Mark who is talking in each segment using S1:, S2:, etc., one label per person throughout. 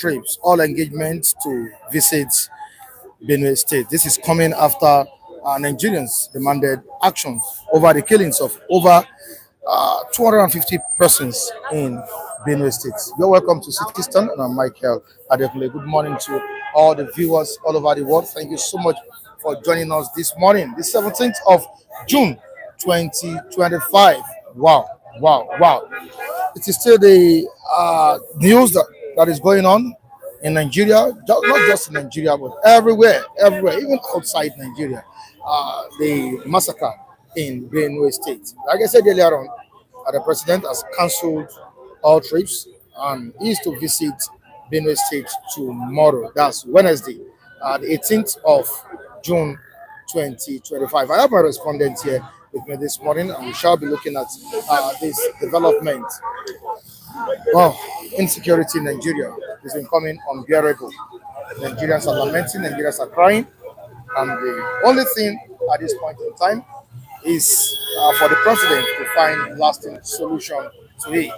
S1: trips, all engagements to visit Benue State. This is coming after Nigerians demanded action over the killings of over 250 persons in Benue State. You're welcome to Citizen, and I'm Michael Adekunle. Good morning to all the viewers all over the world. Thank you so much for joining us this morning, the 17th of June 2025. Wow, wow, wow. It is still the news that is going on in Nigeria, not just in Nigeria, but everywhere, even outside Nigeria. The massacre in Benue State. Like I said earlier on, the president has cancelled all trips and is to visit Benue State tomorrow. That's Wednesday, the 18th of June 2025. I have my respondent here with me this morning, and we shall be looking at this development. Oh, insecurity in Nigeria is becoming unbearable. Nigerians are lamenting, Nigerians are crying, and the only thing at this point in time is for the president to find lasting solution to it.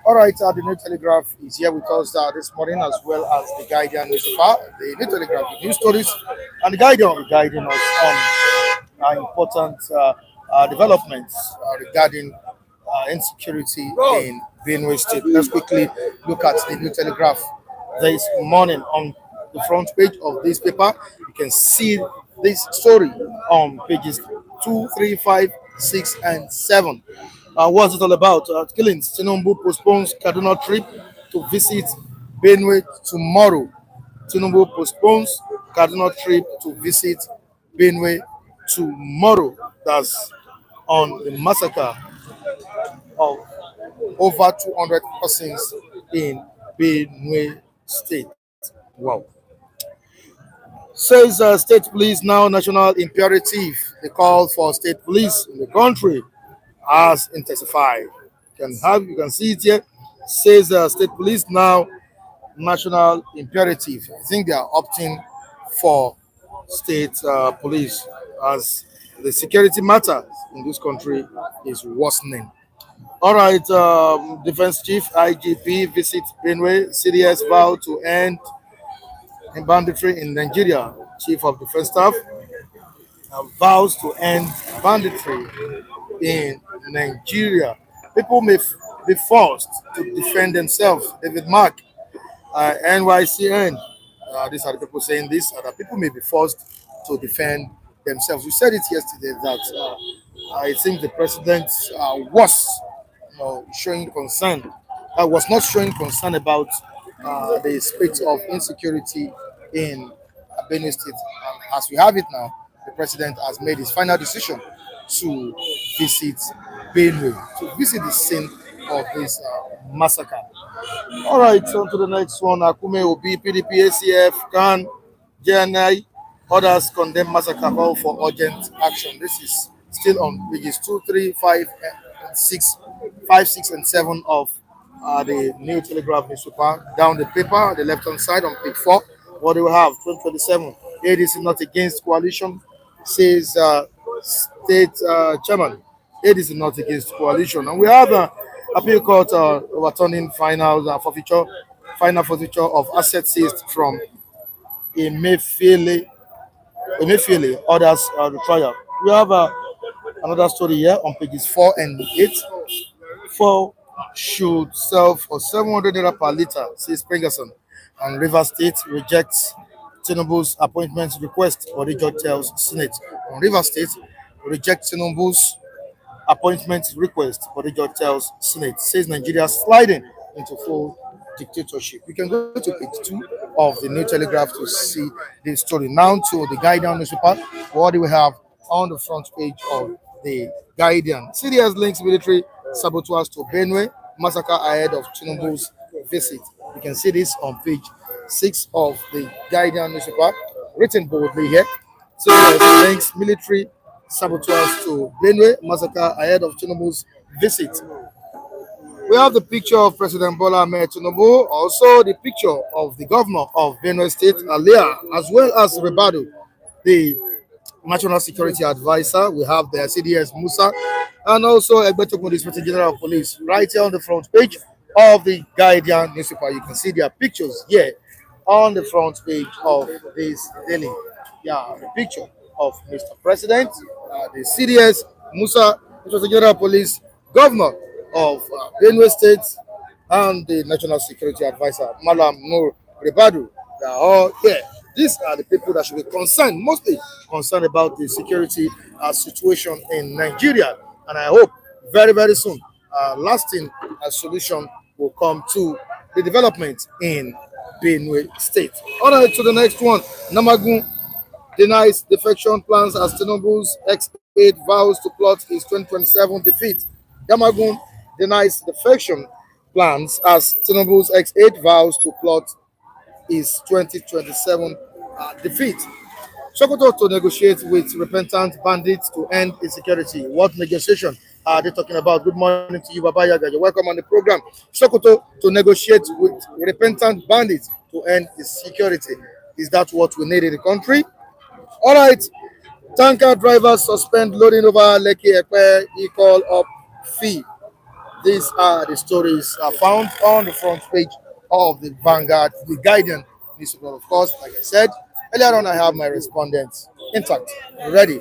S1: All right, the New Telegraph is here with us this morning, as well as the Guardian newspaper. The New Telegraph with news stories, and the Guardian will be guiding us on important developments regarding insecurity in Benue State. Let's quickly look at the New Telegraph this morning. On the front page of this paper, you can see this story on pages 2, 3, 5, 6, and 7. What's it all about? Killings. Tinubu postpones Kaduna trip to visit Benue tomorrow. Tinubu postpones Kaduna trip to visit Benue tomorrow. That's on the massacre of over 200 persons in Benue State. Wow. Says state police now national imperative. The call for state police in the country has intensified. You can see it here. Says state police now national imperative. I think they are opting for state police as the security matter in this country is worsening. All right, Defense Chief IGP visit Benue. CDS vow to end banditry in Nigeria. Chief of Defense Staff vows to end banditry in Nigeria. People may be forced to defend themselves. David Mark, NYCN. These are the people saying this. That people may be forced to defend themselves. We said it yesterday that I think the president was showing concern. I was not showing concern about the state of insecurity in Benue State. As we have it now, the president has made his final decision to visit Benue, to visit the scene of this massacre. All right, on to the next one. Akume Obi, PDP, ACF, CAN, JNI, others condemn massacre, call for urgent action. This is still on pages 2, 3, 5, 6, 5, 6, and 7 of the New Telegraph newspaper. Down the paper, the left hand side on page 4, what do we have? 2027. ADC not against coalition, says state chairman. ADC not against coalition. And we have appeal court overturning final forfeiture of assets seized from Emefiele, others the trial. We have another story here on pages 4 and 8. 4 should sell for 700 naira per liter, says Prengerson. And River State rejects Tinubu's appointment request, Body Judge tells Senate. On River State rejects Tinubu's appointment request, Body Judge tells Senate. Says Nigeria sliding into full dictatorship. You can go to page 2 of the New Telegraph to see this story. Now to the Guardian newspaper. What do we have on the front page of the Guardian? CDS links military saboteurs to Benue massacre ahead of Tinubu's visit. You can see this on page 6 of the Guardian newspaper, written boldly here. CDS links military saboteurs to Benue massacre ahead of Tinubu's visit. We have the picture of President Bola Tinubu, also the picture of the governor of Benue State, Alia, as well as Rebado, the National Security Advisor. We have the CDS Musa, and also Egbetokun, the Inspector General of Police, right here on the front page of the Guardian newspaper. You can see their pictures here on the front page of this daily. Yeah, the picture of Mr. President, the CDS, Musa, which was the General Police Governor of Benue State, and the National Security Advisor, Malam Nur Ribadu. They are all here. These are the people that should be concerned, mostly concerned about the security situation in Nigeria. And I hope very, very soon, lasting solution will come to the development in Benue State. All right, to the next one. Namagun denies defection plans as Tinubu's X8 vows to plot his 2027 defeat. Yamagun denies defection plans as Tinubu's X8 vows to plot his 2027 defeat. Sokoto to negotiate with repentant bandits to end insecurity. What negotiation are they talking about? Good morning to you, Baba Yaga. You're welcome on the program. Sokoto to negotiate with repentant bandits to end insecurity. Is that what we need in the country? All right. Tanker drivers suspend loading over Lekki Ekpe equal up fee. These are the stories found on the front page of the Vanguard, the Guardian newspaper. Of course, like I said, earlier on I have my respondents intact, ready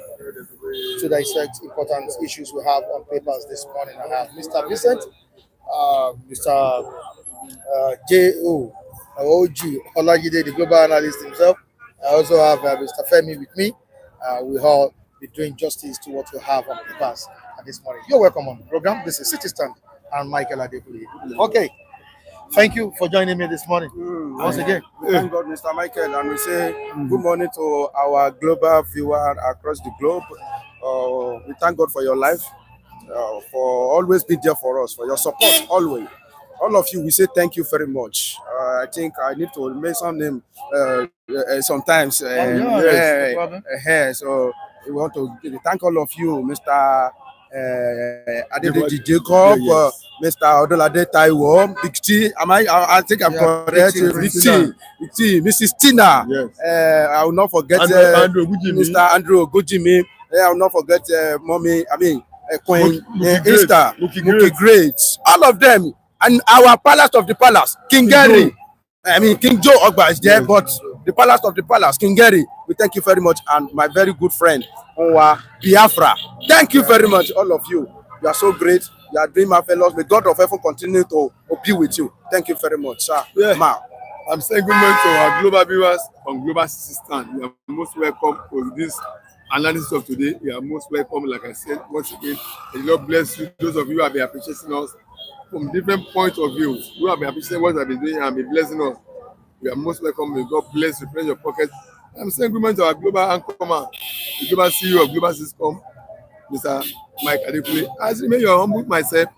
S1: to dissect important issues we have on papers this morning. I have Mr. Vincent, Mr. J.O. OG Olajide, the global analyst himself. I also have Mr. Femi with me. We all be doing justice to what we have on papers this morning. You're welcome on the program. This is City Stand and Michael Adekuli. Okay, thank you for joining me this morning. Once again.
S2: Thank God, Mr. Michael, and we say good morning to our global viewer across the globe. We thank God for your life, for always being there for us, for your support always. All of you, we say thank you very much. I think I need to make some name sometimes.
S1: So
S2: we want to thank all of you, Mr. Adedeji Jacob, Mr. Odolade Taiwo, Big T. I think I'm correct. Big T, Mrs. Tina.
S3: Yes.
S2: I will not forget Mr. Andrew Ogujimi. I will not forget Mommy. Queen Esther, Muki Great. All of them, and our palace of the palace, King Gary. King Joe Ogba is there, but the palace of the palace, King Gary. We thank you very much, and my very good friend, Biafra. Thank you very much, all of you. You are so great. You are doing marvelous. May God of heaven continue to be with you. Thank you very much, sir.
S3: Yeah. I'm saying good morning to our global viewers on Global Stand. You are most welcome to this analysis of today. You are most welcome, like I said, once again. The Lord bless you. Those of you who have been appreciating us from different points of view, who have been appreciating what I've been doing and been blessing us. You are most welcome. May God bless you, bless your pocket. I'm saying good morning to our global anchorman, the global CEO of Global System, Mr. Mike Adekule. As remain your humble myself,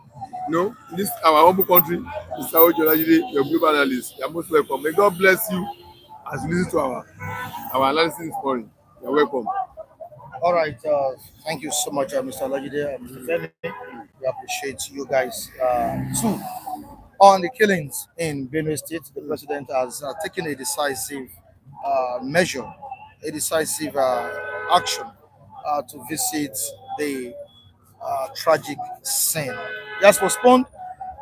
S3: in this our humble country, Mr. Ojo Olajide, your global analyst. You are most welcome. May God bless you as you listen to our analysis this morning. You are welcome.
S1: All right. Thank you so much, Mr. Olajide and Mr. Femi. We appreciate you guys too. On the killings in Benue State, the president has taken a decisive measure, a decisive action to visit the tragic scene. He has postponed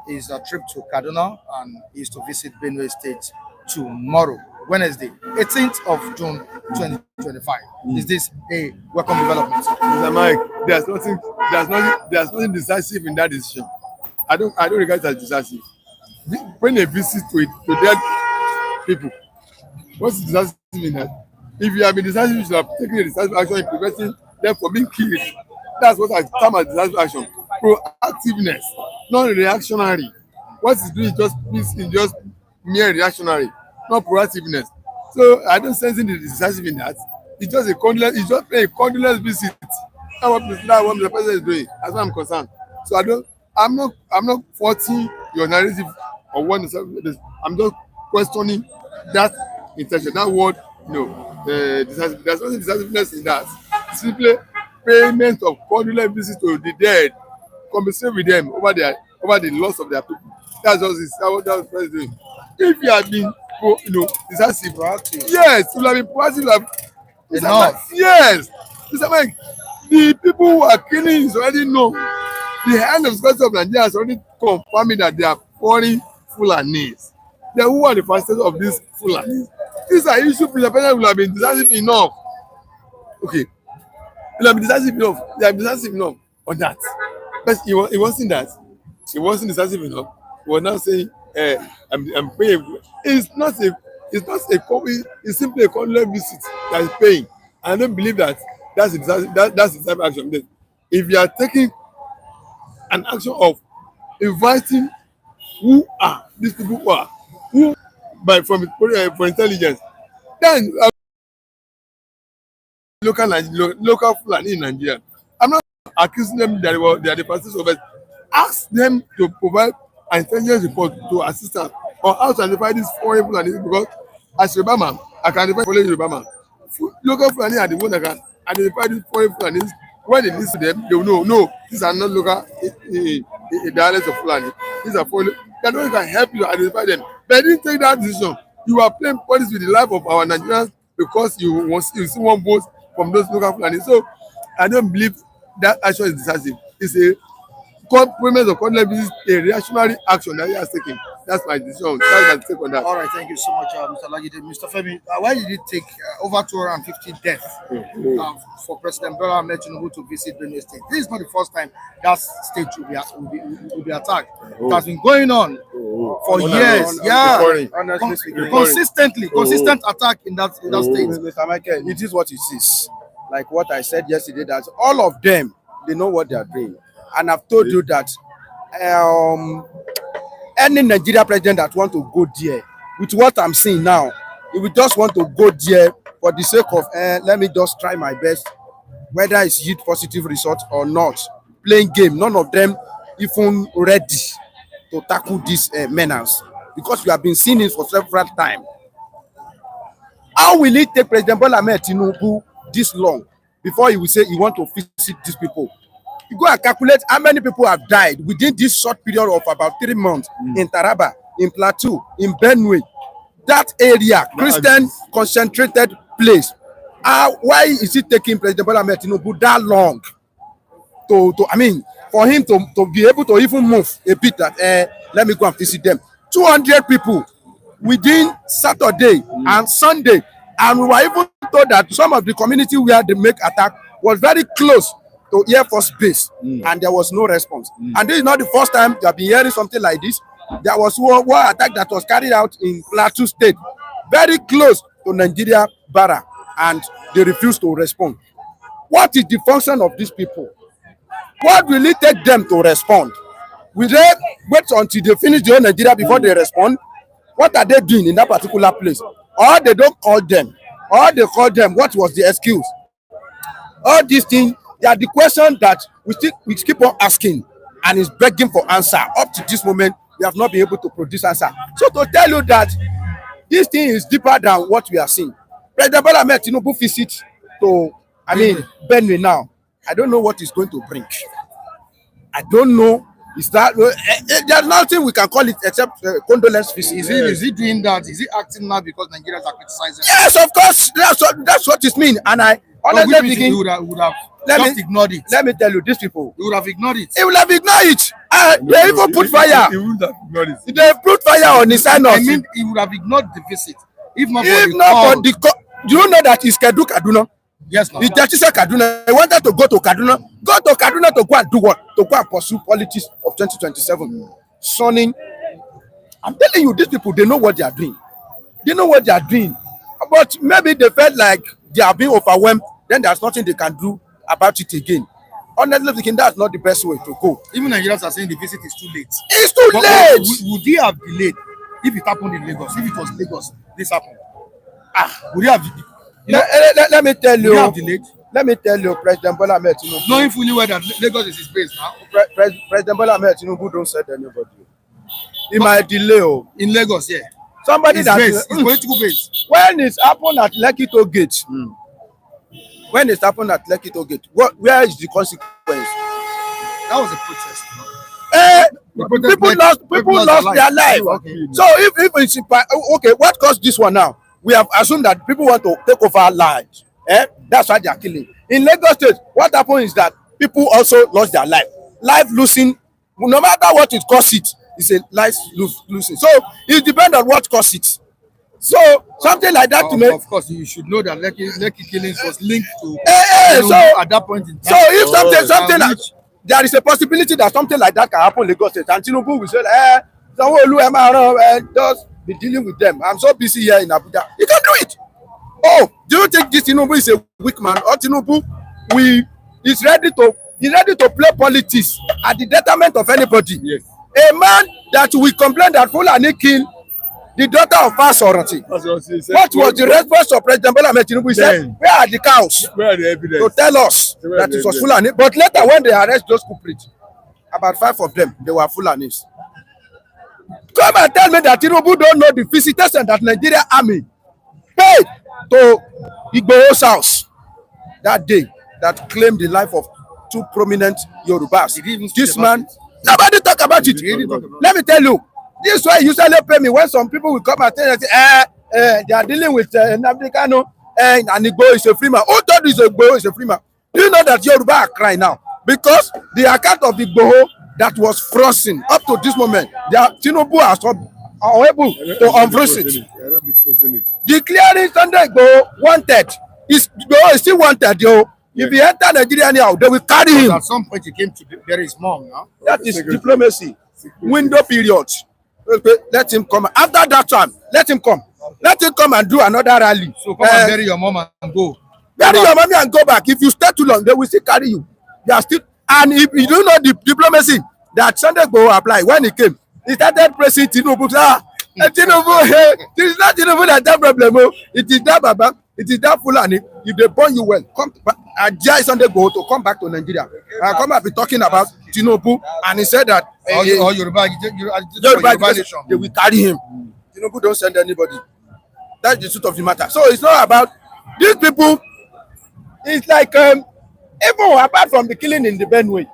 S1: his trip to Kaduna and is to visit Benue State tomorrow, Wednesday, 18th of June 2025. Is this a welcome development?
S3: Mr. Mike, there's nothing decisive in that decision. I don't regard it as decisive. When they visit to their people, what's decisive in that? If you have been decisive, you should have taken a decisive action in preventing them from being killed. That's what I term as decisive action. Proactiveness, not reactionary. What is doing is just mere reactionary, not proactiveness. So I don't sense any decisive in that. It's just a condolence. It's just a condolence visit. That's what the president is doing, as far as I'm concerned. So I'm not faulting your narrative or what is. I'm just questioning that intention. That word, there's nothing decisiveness in that. Simply payment of condolence visit to the dead, compensate with them over the loss of their people. That's what the president is doing. If you have been decisive, yes, you have been proactive.
S1: Enough.
S3: Yes, Mr. Mike, the people who are killing is already known. The hand of security of Nigeria is already confirming that they are foreign Fulanis. Then who are the fastest of these Fulanis? These are issues President President will have been decisive enough. Okay, will have been decisive enough. They have been decisive enough on that. But it wasn't that. It wasn't decisive enough. He was now saying, I'm paying. It's simply a condolence visit that is paying. And I don't believe that that's the decisive action. If you are taking an action of inviting who are these people who for intelligence, then local Fulani in Nigeria. I'm not accusing them that they are the parties of it. Ask them to provide an intelligence report to assist us on how to identify these foreign Fulani, because as Yoruba man, I can identify foreign Yoruba man. Local Fulani are the one that can identify these foreign Fulani. When they listen to them, they will know, no, these are not local dialects of Fulani. These are foreign. That one can help you to identify them. But I didn't take that decision. You are playing politics with the life of our Nigerians because you see one vote from those local Fulani. So I don't believe that action is decisive. It's a compromise of condolence, a reactionary action that he has taken. That's my decision. That's my take on that.
S1: All right, thank you so much, Mr. Lagide. Mr. Femi, why did it take over 250 deaths for President Bola Tinubu to visit Benue State? This is not the first time that state will be attacked. It has been going on for years. Consistent attack in that state.
S2: Mr. Michael, it is what it is. Like what I said yesterday, that all of them, they know what they are doing. And I've told you that any Nigeria president that want to go there, with what I'm seeing now, he will just want to go there for the sake of, let me just try my best, whether it's yield positive result or not. Playing game, none of them even ready to tackle this menace, because we have been seeing it for several times. How will it take President Bola Tinubu this long before he will say he want to visit these people? You go and calculate how many people have died within this short period of about 3 months in Taraba, in Plateau, in Benue. That area, Christian concentrated place. Why is it taking President Bola Tinubu that long for him to be able to even move a bit that, let me go and visit them. 200 people within Saturday and Sunday. And we were even told that some of the community where they make attack was very close to Air Force Base, and there was no response. And this is not the first time you have been hearing something like this. There was one attack that was carried out in Plateau State, very close to Nigeria Barra, and they refused to respond. What is the function of these people? What will it take them to respond? Will they wait until they finish the whole Nigeria before they respond? What are they doing in that particular place? Or they don't call them, or they call them, what was the excuse? All these things, they are the questions that we keep on asking, and is begging for answer. Up to this moment, we have not been able to produce answer. So to tell you that this thing is deeper than what we are seeing. President Bola Tinubu visit to Benue now. I don't know what it's going to bring. I don't know. Is that there's nothing we can call it except condolence visit?
S1: Is he doing that? Is he acting now because Nigerians are criticizing?
S2: Yes, of course. That's what it means. And I honestly speaking,
S1: would have just ignored it.
S2: Let me tell you, these people.
S1: He would have ignored it.
S2: He will have ignored it. They even put fire.
S3: He would have ignored it.
S2: They put fire on his sign.
S1: I mean, he would have ignored the visit. If not for the
S2: call. Do you know that he's scheduled Kaduna?
S1: Yes, no.
S2: The judge said Kaduna. He wanted to go to Kaduna. Go to Kaduna to go and do what? To go and pursue politics of 2027. Sonning. I'm telling you, these people, they know what they are doing. They know what they are doing. But maybe they felt like they are being overwhelmed. Then there's nothing they can do about it again. Honestly speaking, that's not the best way to go.
S1: Even Nigerians are saying the visit is too late.
S2: It's too late.
S1: Would he have delayed if it happened in Lagos? If it was Lagos, this happened. Would he have delayed?
S2: Let me tell you.
S1: Delayed?
S2: Let me tell you, President Bola Tinubu.
S1: Knowing fully well that Lagos is his base now.
S2: President Bola Tinubu don't send anybody. He might delay.
S1: In Lagos, yeah.
S2: Somebody
S1: his
S2: that
S1: base, his political base.
S2: When it's happened at Lekki Toll Gate. When it's happened at Lekki Toll Gate, where is the consequence?
S1: That was a protest.
S2: People lost their life. Okay. So if it's okay, what caused this one now? We have assumed that people want to take over our land. That's why they are killing. In Lagos State, what happened is that people also lost their life. Life losing, no matter what it costs, it's a life losing. So it depends on what causes it. So something like that to me.
S1: Of course, you should know that Lekki killings was linked to
S2: so
S1: at that point in time.
S2: So if something like, there is a possibility that something like that can happen in Lagos State, and Tinubu will say, just be dealing with them. I'm so busy here in Abuja. You can do it. Oh, do you think this Tinubu is a weak man, or Tinubu is ready to play politics at the detriment of anybody?
S3: Yes.
S2: A man that will complain that Fulani kill the daughter of Fasorati. What was the response of President Bola Tinubu? He said, where are the cows?
S3: Where are the evidence?
S2: To tell us that it was Fulani. But later when they arrest those culprits, about 5 of them, they were Fulanis. Come and tell me that Tinubu don't know the visitation that Nigeria army paid to Igboho's house that day that claimed the life of 2 prominent Yorubas. This man, nobody talk about it. Let me tell you, this way usually pay me when some people will come and tell you, they are dealing with Nnamdi Kanu, and Igboho is a free man. Who told you Igboho is a free man? Do you know that Yoruba are crying now? Because the account of Igboho that was frozen up to this moment, Tinubu has unable to unfreeze it. Declaring Sunday Igboho wanted. Igboho is still wanted, yo. If he enter Nigeria now, they will carry him.
S1: At some point, he came to bury his mom. Now
S2: that is diplomacy. Window period. Let him come. After that time, let him come. Let him come and do another rally.
S1: So come and bury your mom and go.
S2: Bury your mommy and go back. If you stay too long, they will still carry you. They are still. And if you don't know the diplomacy that Sunday Igboho applied when he came, he started pressing Tinubu. Tinubu, hey, this is not Tinubu that problem. It is that Baba. It is that Fulani. If they born you well, come back. Sunday Igboho to come back to Nigeria. Come and be talking about Tinubu, and he said that
S1: Yoruba nation,
S2: they will carry him. Tinubu don't send anybody. That's the truth of the matter. So it's not about these people. It's like even apart from the killing in the Benue,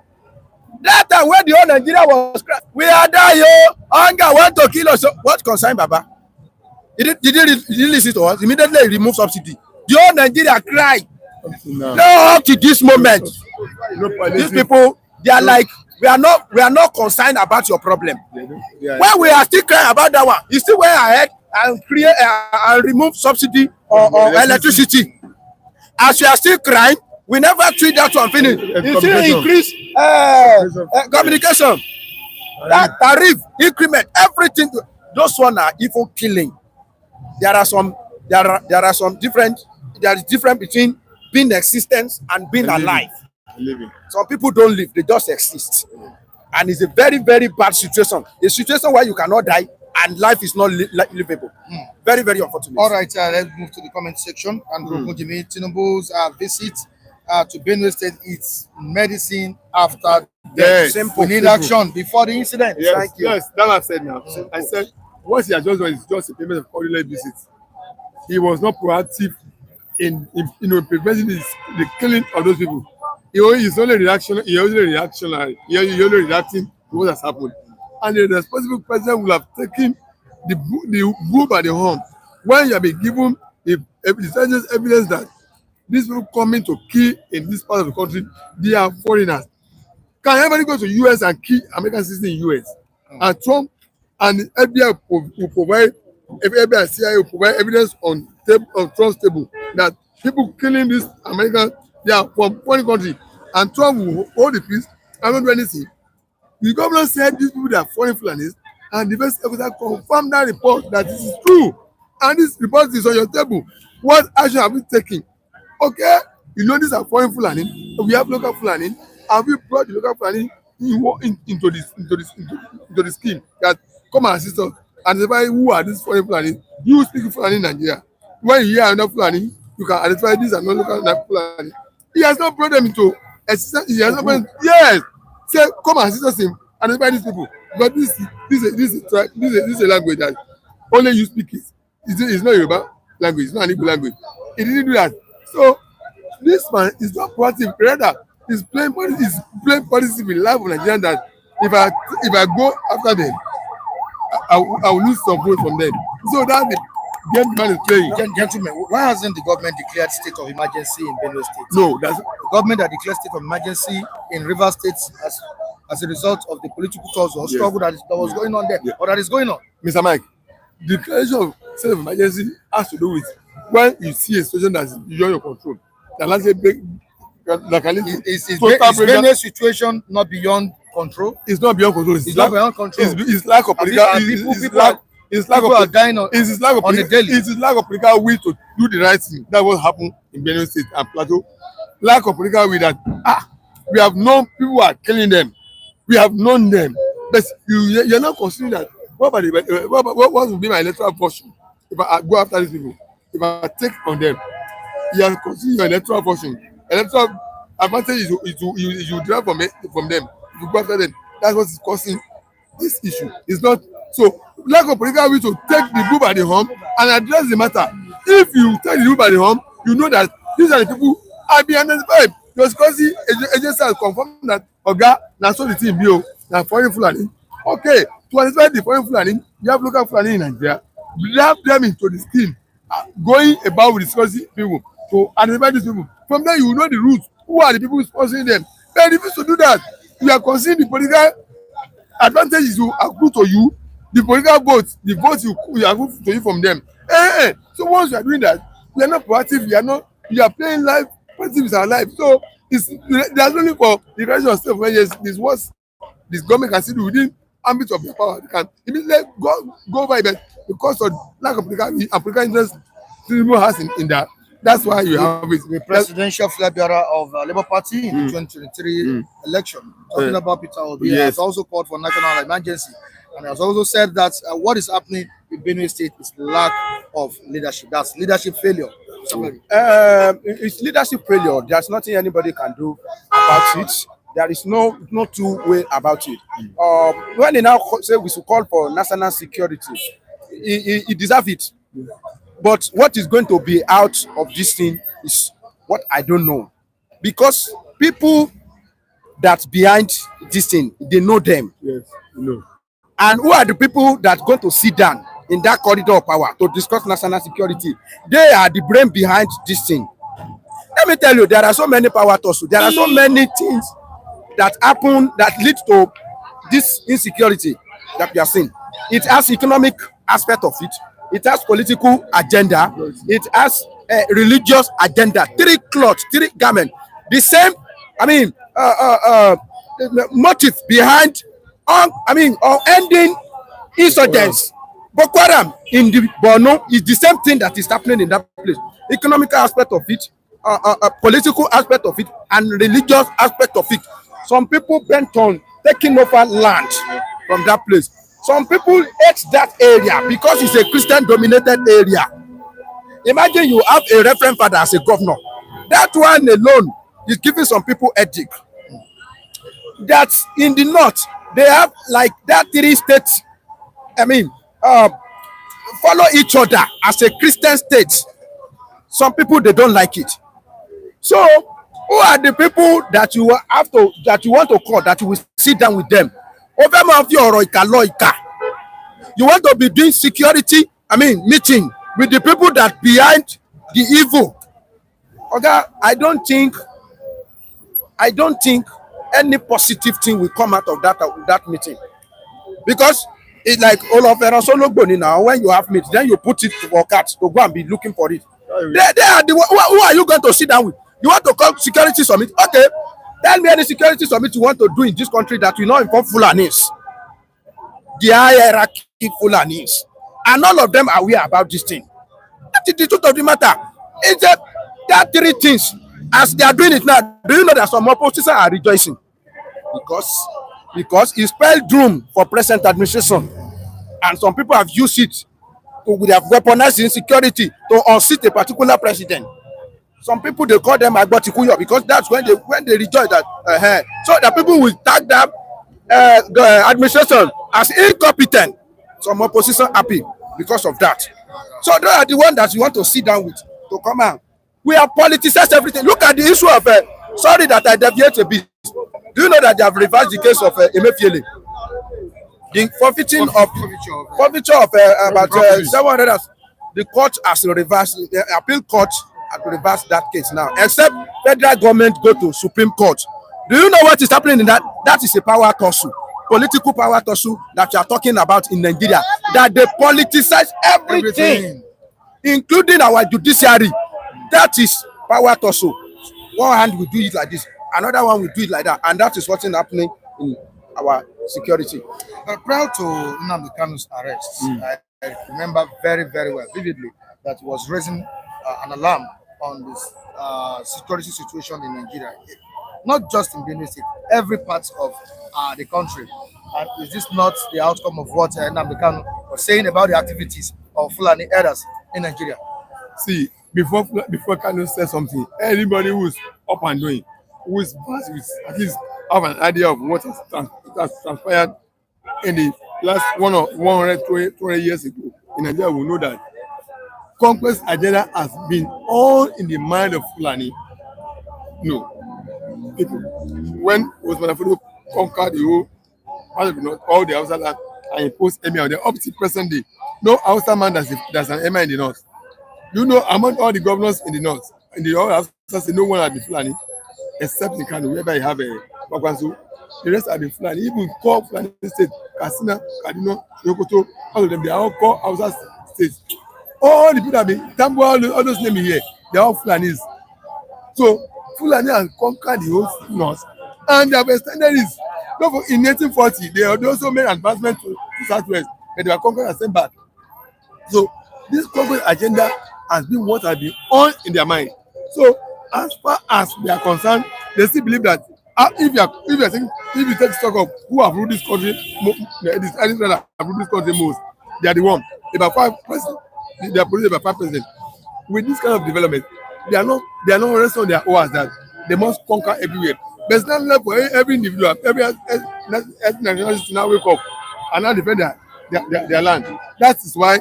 S2: that time when the whole Nigeria was crashed, we are there, yo. Hunger want to kill us. What concern Baba? Did he listen to us? Immediately he removed subsidy. The whole Nigeria cried. No, up to this moment, these people, they are like, we are not concerned about your problem. When we are still crying about that one, you still went ahead and create and remove subsidy or electricity. As you are still crying, we never treat that one finish. You still increase communication, that tariff increment, everything. Those one are even killing. There is difference between being existence and being alive. Some people don't live, they just exist. And it's a very, very bad situation. A situation where you cannot die and life is not livable. Very, very unfortunate.
S1: All right, let's move to the comment section. And Tinubu's visit to Benue State is medicine after death. We need action before the incident.
S3: Yes,
S1: thank you.
S3: Yes, that I said now. I said, what he has just done is just a payment of ordinary visit. He was not proactive in preventing the killing of those people. He only reacting to what has happened. And the responsible president will have taken the bull by the horn when you have been given the evidence that these people coming to kill in this part of the country, they are foreigners. Can anybody go to US and kill American citizens in US? And Trump and the FBI will provide, FBI and CIA will provide evidence on Trump's table that people killing these Americans, they are from foreign country, and Trump will hold the peace and not do anything. The governor said these people are foreign Fulanis, and the best officer confirmed that report that this is true, and this report is on your table. What action have we taken? Okay, you know these are foreign Fulani. We have local Fulani. Have we brought the local Fulani into the scheme that come and assist us and identify who are these foreign Fulani? You speak Fulani in Nigeria. When you hear another Fulani, you can identify these are not local Fulani. He has not brought them into assistance. He has not brought, yes. Say, come and assist us in identify these people. But this is a language that only you speak it. It's not Yoruba language. It's not an Igbo language. He didn't do that. So this man is not proactive. Rather, he's playing policy with life of Nigerians that if I go after them, I will lose some vote from them. So that's the game man is playing.
S1: Gentlemen, why hasn't the government declared state of emergency in Benue State?
S3: No, that's
S1: the government that declared state of emergency in Rivers State as a result of the political cause or struggle that was going on there or that is going on.
S3: Mr. Mike, the declaration of state of emergency has to do with when you see a situation that is beyond your control.
S1: Is Benue situation not beyond control?
S3: It's not beyond control.
S1: It's not beyond control.
S3: It's lack of political.
S1: People are dying on the daily.
S3: It's lack of political will to do the right thing. That's what happened in Benue State and Plateau. Lack of political will that we have known people who are killing them. We have known them, but you're not considering that. What will be my electoral portion if I go after these people? If I take on them, you are considering your electoral portion. Electoral advantage is you derive from them. If you go after them, that's what is causing this issue. It's not so lack of political will to take the bull by the horn and address the matter. If you take the bull by the horn, you know that these are the people who are being identified. Because the agency has confirmed that Oga na so the thing be na foreign Fulani. Okay, to identify the foreign Fulani, you have local Fulani in Nigeria. Wrap them into the scheme, going about with discussing people to identify these people. From there, you will know the roots. Who are the people sponsoring them? They refuse to do that. You are considering the political advantages you accrue to you, the political votes, the votes you accrue to you from them. So once you are doing that, you are not proactive. You are playing life. Positive is our life. So there's only for the question of self-awareness. This what this government can still do within ambit of their power. They can immediately go by that because of lack of political interest Tinubu has in that. That's why you have it.
S1: The presidential flag bearer of Labour Party in the 2023 election, talking about Peter Obi, has also called for national emergency, and has also said that what is happening in Benue State is lack of leadership. That's leadership failure.
S2: It's leadership failure. There's nothing anybody can do about it. There is no two way about it. When they now say we should call for national security, he deserves it. But what is going to be out of this thing is what I don't know. Because people that's behind this thing, they know them.
S3: Yes, no.
S2: And who are the people that are going to sit down in that corridor of power to discuss national security? They are the brain behind this thing. Let me tell you, there are so many power tussles. There are so many things that happen that lead to this insecurity that we are seeing. It has economic aspect of it. It has political agenda. It has a religious agenda. Three cloths, three garments. The same, motive behind, ending insurgents. Boko Haram in the Borno is the same thing that is happening in that place. Economical aspect of it, political aspect of it, and religious aspect of it. Some people bent on taking over land from that place. Some people hate that area because it's a Christian-dominated area. Imagine you have a reverend father as a governor. That one alone is giving some people headache. That in the north, they have like that three states, follow each other as a Christian state. Some people, they don't like it. So, who are the people that you want to call, that you will sit down with them? You want to be doing security, meeting with the people that behind the evil. Okay, I don't think any positive thing will come out of that meeting, because it's like all of us now. When you have meet, then you put it for cats to go and be looking for it. They are who are you going to sit down with? You want to call security summit? Okay, tell me any security summit you want to do in this country that will not involve Fulanis, the hierarchy Fulanis, and all of them are aware about this thing. That is the truth of the matter. It's that three things. As they are doing it now, do you know that some opposition are rejoicing? Because it spelled doom for present administration, and some people have used it to have weaponized insecurity to unseat a particular president. Some people, they call them Agbotikuyo, because that's when they rejoice that so that people will tag that the administration as incompetent. Some opposition happy because of that. So they are the ones that you want to sit down with to come out. We have politicized everything. Look at the issue of sorry that I deviate a bit. Do you know that they have reversed the case of Emefiele? The forfeiture of about 700. The court has reversed. The appeal court has reversed that case now. Except federal government go to Supreme Court Do you know what is happening in that? That is a power tussle, political power tussle that you are talking about in Nigeria. That they politicize everything, including our judiciary. That is power tussle. One hand will do it like this, another one will do it like that, and that is what's happening in our security.
S1: But prior to Nnamdi Kanu's arrest, I remember very, very well, vividly, that was raising an alarm on this security situation in Nigeria. Not just in Benue State, every part of the country. And is this not the outcome of what Nnamdi Kanu was saying about the activities of Fulani herders in Nigeria?
S3: See, before Kanu says something, anybody who's up and doing, who is versed with at least have an idea of what has transpired in the last 120 years ago in Nigeria will know that conquest agenda has been all in the mind of Fulani. No. People. When Osman Afodo conquered the whole part of the north, all the Hausa land, and imposed emir on them up to present day, no Hausa man that's an emir in the north. You know, among all the governors in the north, in the all Hausa say no one had been Fulani, except in Kano, whereby you have a Bakwansu. The rest have been Fulani. Even call Fulani state, Katsina, Kaduna, Yokoto, all of them, they are all called Hausa states. All the people have been Tambo, all those names here, they are all Fulanis. So Fulani has conquered the whole north, and they have extended this. In 1840, they also made advancement to southwest, but they were conquered and sent back. So this conquest agenda has been what has been on in their mind. So as far as they are concerned, they still believe that if you take stock of who have ruled this country, have ruled this country most, they are the one. About 5 presidents, they are producing about 5 presidents. With this kind of development, they are not resting on their oars that they must conquer everywhere. But it's not left for every individual, every nationality to now wake up and now defend their land. That is why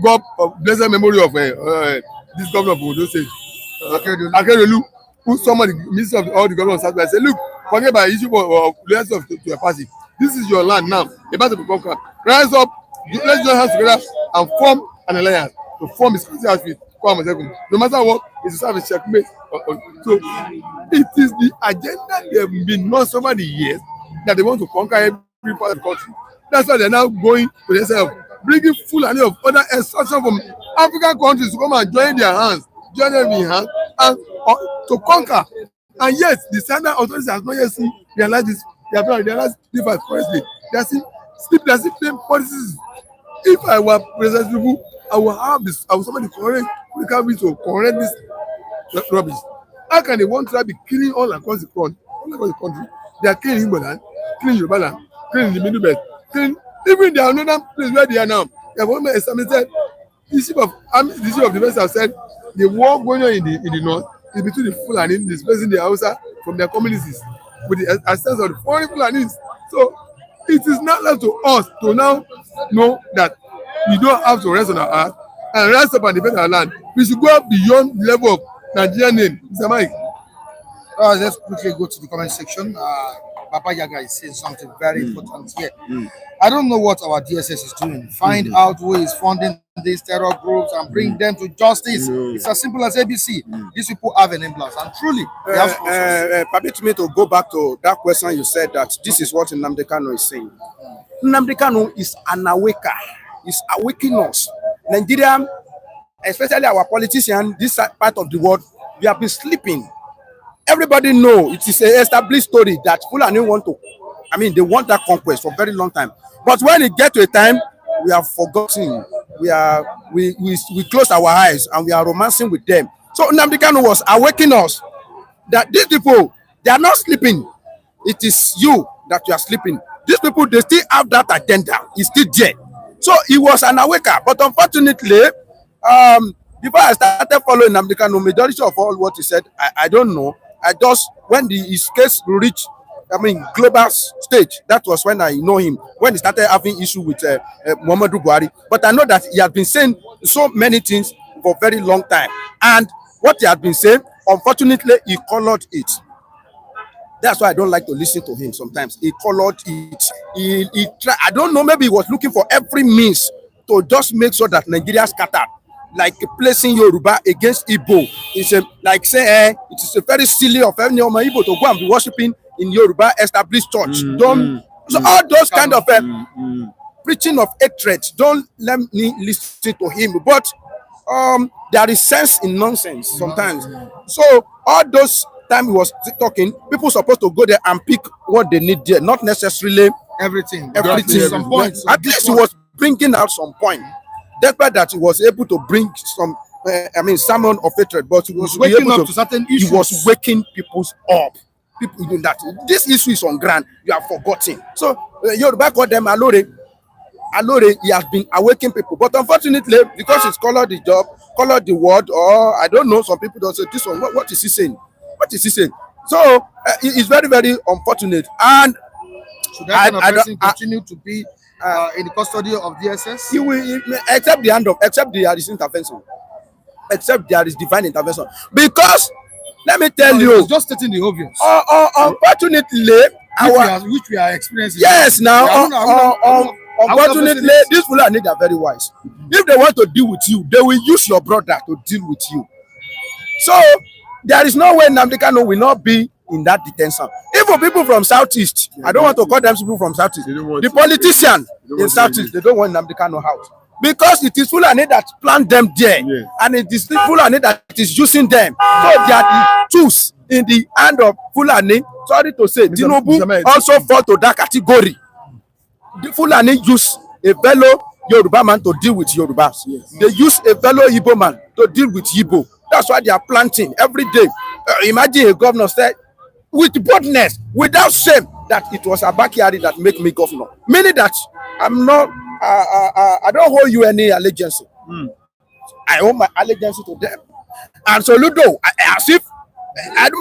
S3: God blessed memory of this governor of Ondo State, Akeredolu, who summoned the minister of all the governors and said, look, forget about the issue of loyalty to your party. This is your land now, about to be conquered. Rise up, let's join hands together and form an alliance to form a security outfit. No matter what, it's to serve a checkmate. So it is the agenda they have been on over the years that they want to conquer every part of the country. That's why they're now going to themselves, bringing Fulani of other extraction from African countries to come and join their hands, join them in hands, and to conquer. And yet, the standard authorities have not yet realized this. They have not realized this correctly. They are still playing policies. If I were President Tinubu, I will somebody correct to correct this rubbish. How can they want to be killing all across the country? They are killing Igbo land, killing Yoruba land, killing the Middle Belt, killing even the another place where they are now. They have almost estimated the chief of defense have said the war going on in the north is between the Fulani displacing the Hausa from their communities with the assistance of the foreign Fulanis. So it is not left to us to now know that we don't have to rest on our heart and rise up and defend our land. We should go beyond the level of Nigerian name. Mr. Mike.
S1: Let's quickly go to the comment section. Papa Yaga is saying something very important here. I don't know what our DSS is doing. Find out who is funding these terror groups and bring them to justice. It's as simple as ABC. These people have enablers, and truly, they have
S2: permit me to go back to that question you said that this is what Nnamdi Kanu is saying. Nnamdi Kanu is an awaker. He's awakening us. Nigeria, especially our politicians, this part of the world, we have been sleeping. Everybody know it is an established story that Fulani they want that conquest for a very long time. But when it gets to a time, we have forgotten. We close our eyes and we are romancing with them. So Nnamdi Kanu was awakening us that these people, they are not sleeping. It is you that you are sleeping. These people, they still have that agenda. It's still there. So he was an awaker. But unfortunately, before I started following Nnamdi Kanu, majority of all what he said, I don't know. I just, when his case reached, global stage, that was when I know him, when he started having issue with Muhammadu Buhari. But I know that he has been saying so many things for a very long time. And what he has been saying, unfortunately, he colored it. That's why I don't like to listen to him sometimes. He colored it. He tried, I don't know, maybe he was looking for every means to just make sure that Nigeria scattered. Like placing Yoruba against Igbo. It's like say, it is a very silly of any Igbo to go and be worshiping in Yoruba established church. Don't so all those kind of preaching of hatred. Don't let me listen to him. But there is sense in nonsense sometimes. So all those time he was talking, people supposed to go there and pick what they need there, not necessarily
S1: everything.
S2: Some points. At least he was bringing out some point. Despite that, he was able to bring some, sermon of hatred, but he was
S1: waking up to certain issues.
S2: He was waking people up. People doing that. This issue is on ground. You have forgotten. So Yoruba call them Alore. Alore, he has been awakening people, but unfortunately, because it's colored the job, colored the word, or I don't know, some people don't say this one. What is he saying? What is he saying? So it's very, very unfortunate. And
S1: should that kind of person continue to be in the custody of DSS?
S2: He will, except there is intervention, except there is divine intervention. Because let me tell you,
S1: just stating the obvious.
S2: Unfortunately,
S1: which we are experiencing.
S2: Yes, now. Unfortunately, these Fulani are very wise. If they want to deal with you, they will use your brother to deal with you. So there is no way Nnamdi Kanu will not be in that detention. Even people from Southeast, I don't want to call them people from Southeast. The politicians in Southeast, they don't want Nnamdi Kanu out. Because it is Fulani that plant them there. Yeah. And it is Fulani that is using them. So they are the tools in the hand of Fulani. Sorry to say, Tinubu also fall to that category. The Fulani use a fellow Yoruba man to deal with Yorubas. Yes. They use a fellow Igbo man to deal with Igbo. That's why they are planting every day. Imagine a governor said, with boldness, without shame, that it was Abakari that make me governor. Meaning that I'm not, I don't hold you any allegiance. I owe my allegiance to them. And so Ludo, as if,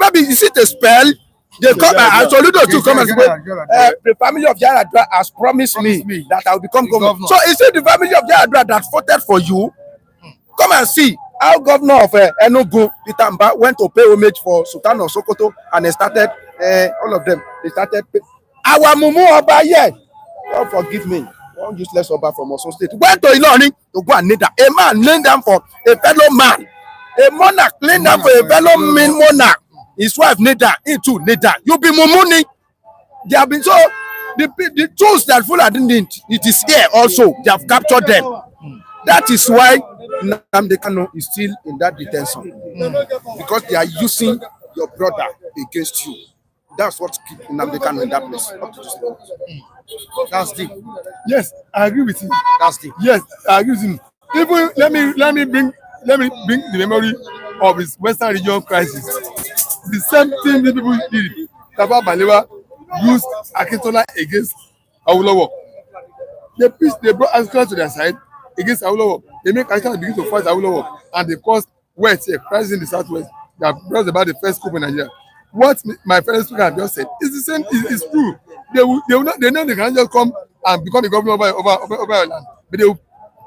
S2: maybe is it a spell? They come and Soludo to come and say, the family of Yaradua has promised me that I will become governor. So is it the family of Yaradua that voted for you? Come and see how governor of Enugu, Itamba, went to pay homage for Sultan of Sokoto, and they started, all of them, they started. Our Mumu Oba, yeah. God forgive me. One useless Oba from Osun State went to Ilorin to go and kneel down. A man kneel down for a fellow man. A monarch kneel down for a fellow mean monarch. His wife Neda, he too Neda. You be mumuni. They have been so the tools that Fulani need. It is here also. They have captured them. That is why Nnamdi Kanu is still in that detention because they are using your brother against you. That's what keeps Nnamdi Kanu in that place.
S1: That's deep.
S3: Yes, I agree with him.
S1: That's deep.
S3: Yes, I agree with him. Even let me bring the memory of his Western region crisis. The same thing the people did. Tafawa Balewa used Akintola against Awolowo. They brought Akintola to their side against Awolowo. They make Akintola begin to fight Awolowo, and they caused a crisis in the southwest that brought about the first coup in Nigeria. What my fellow speaker have just said is the same. It's true. They know they can just come and become the governor over our land, but they will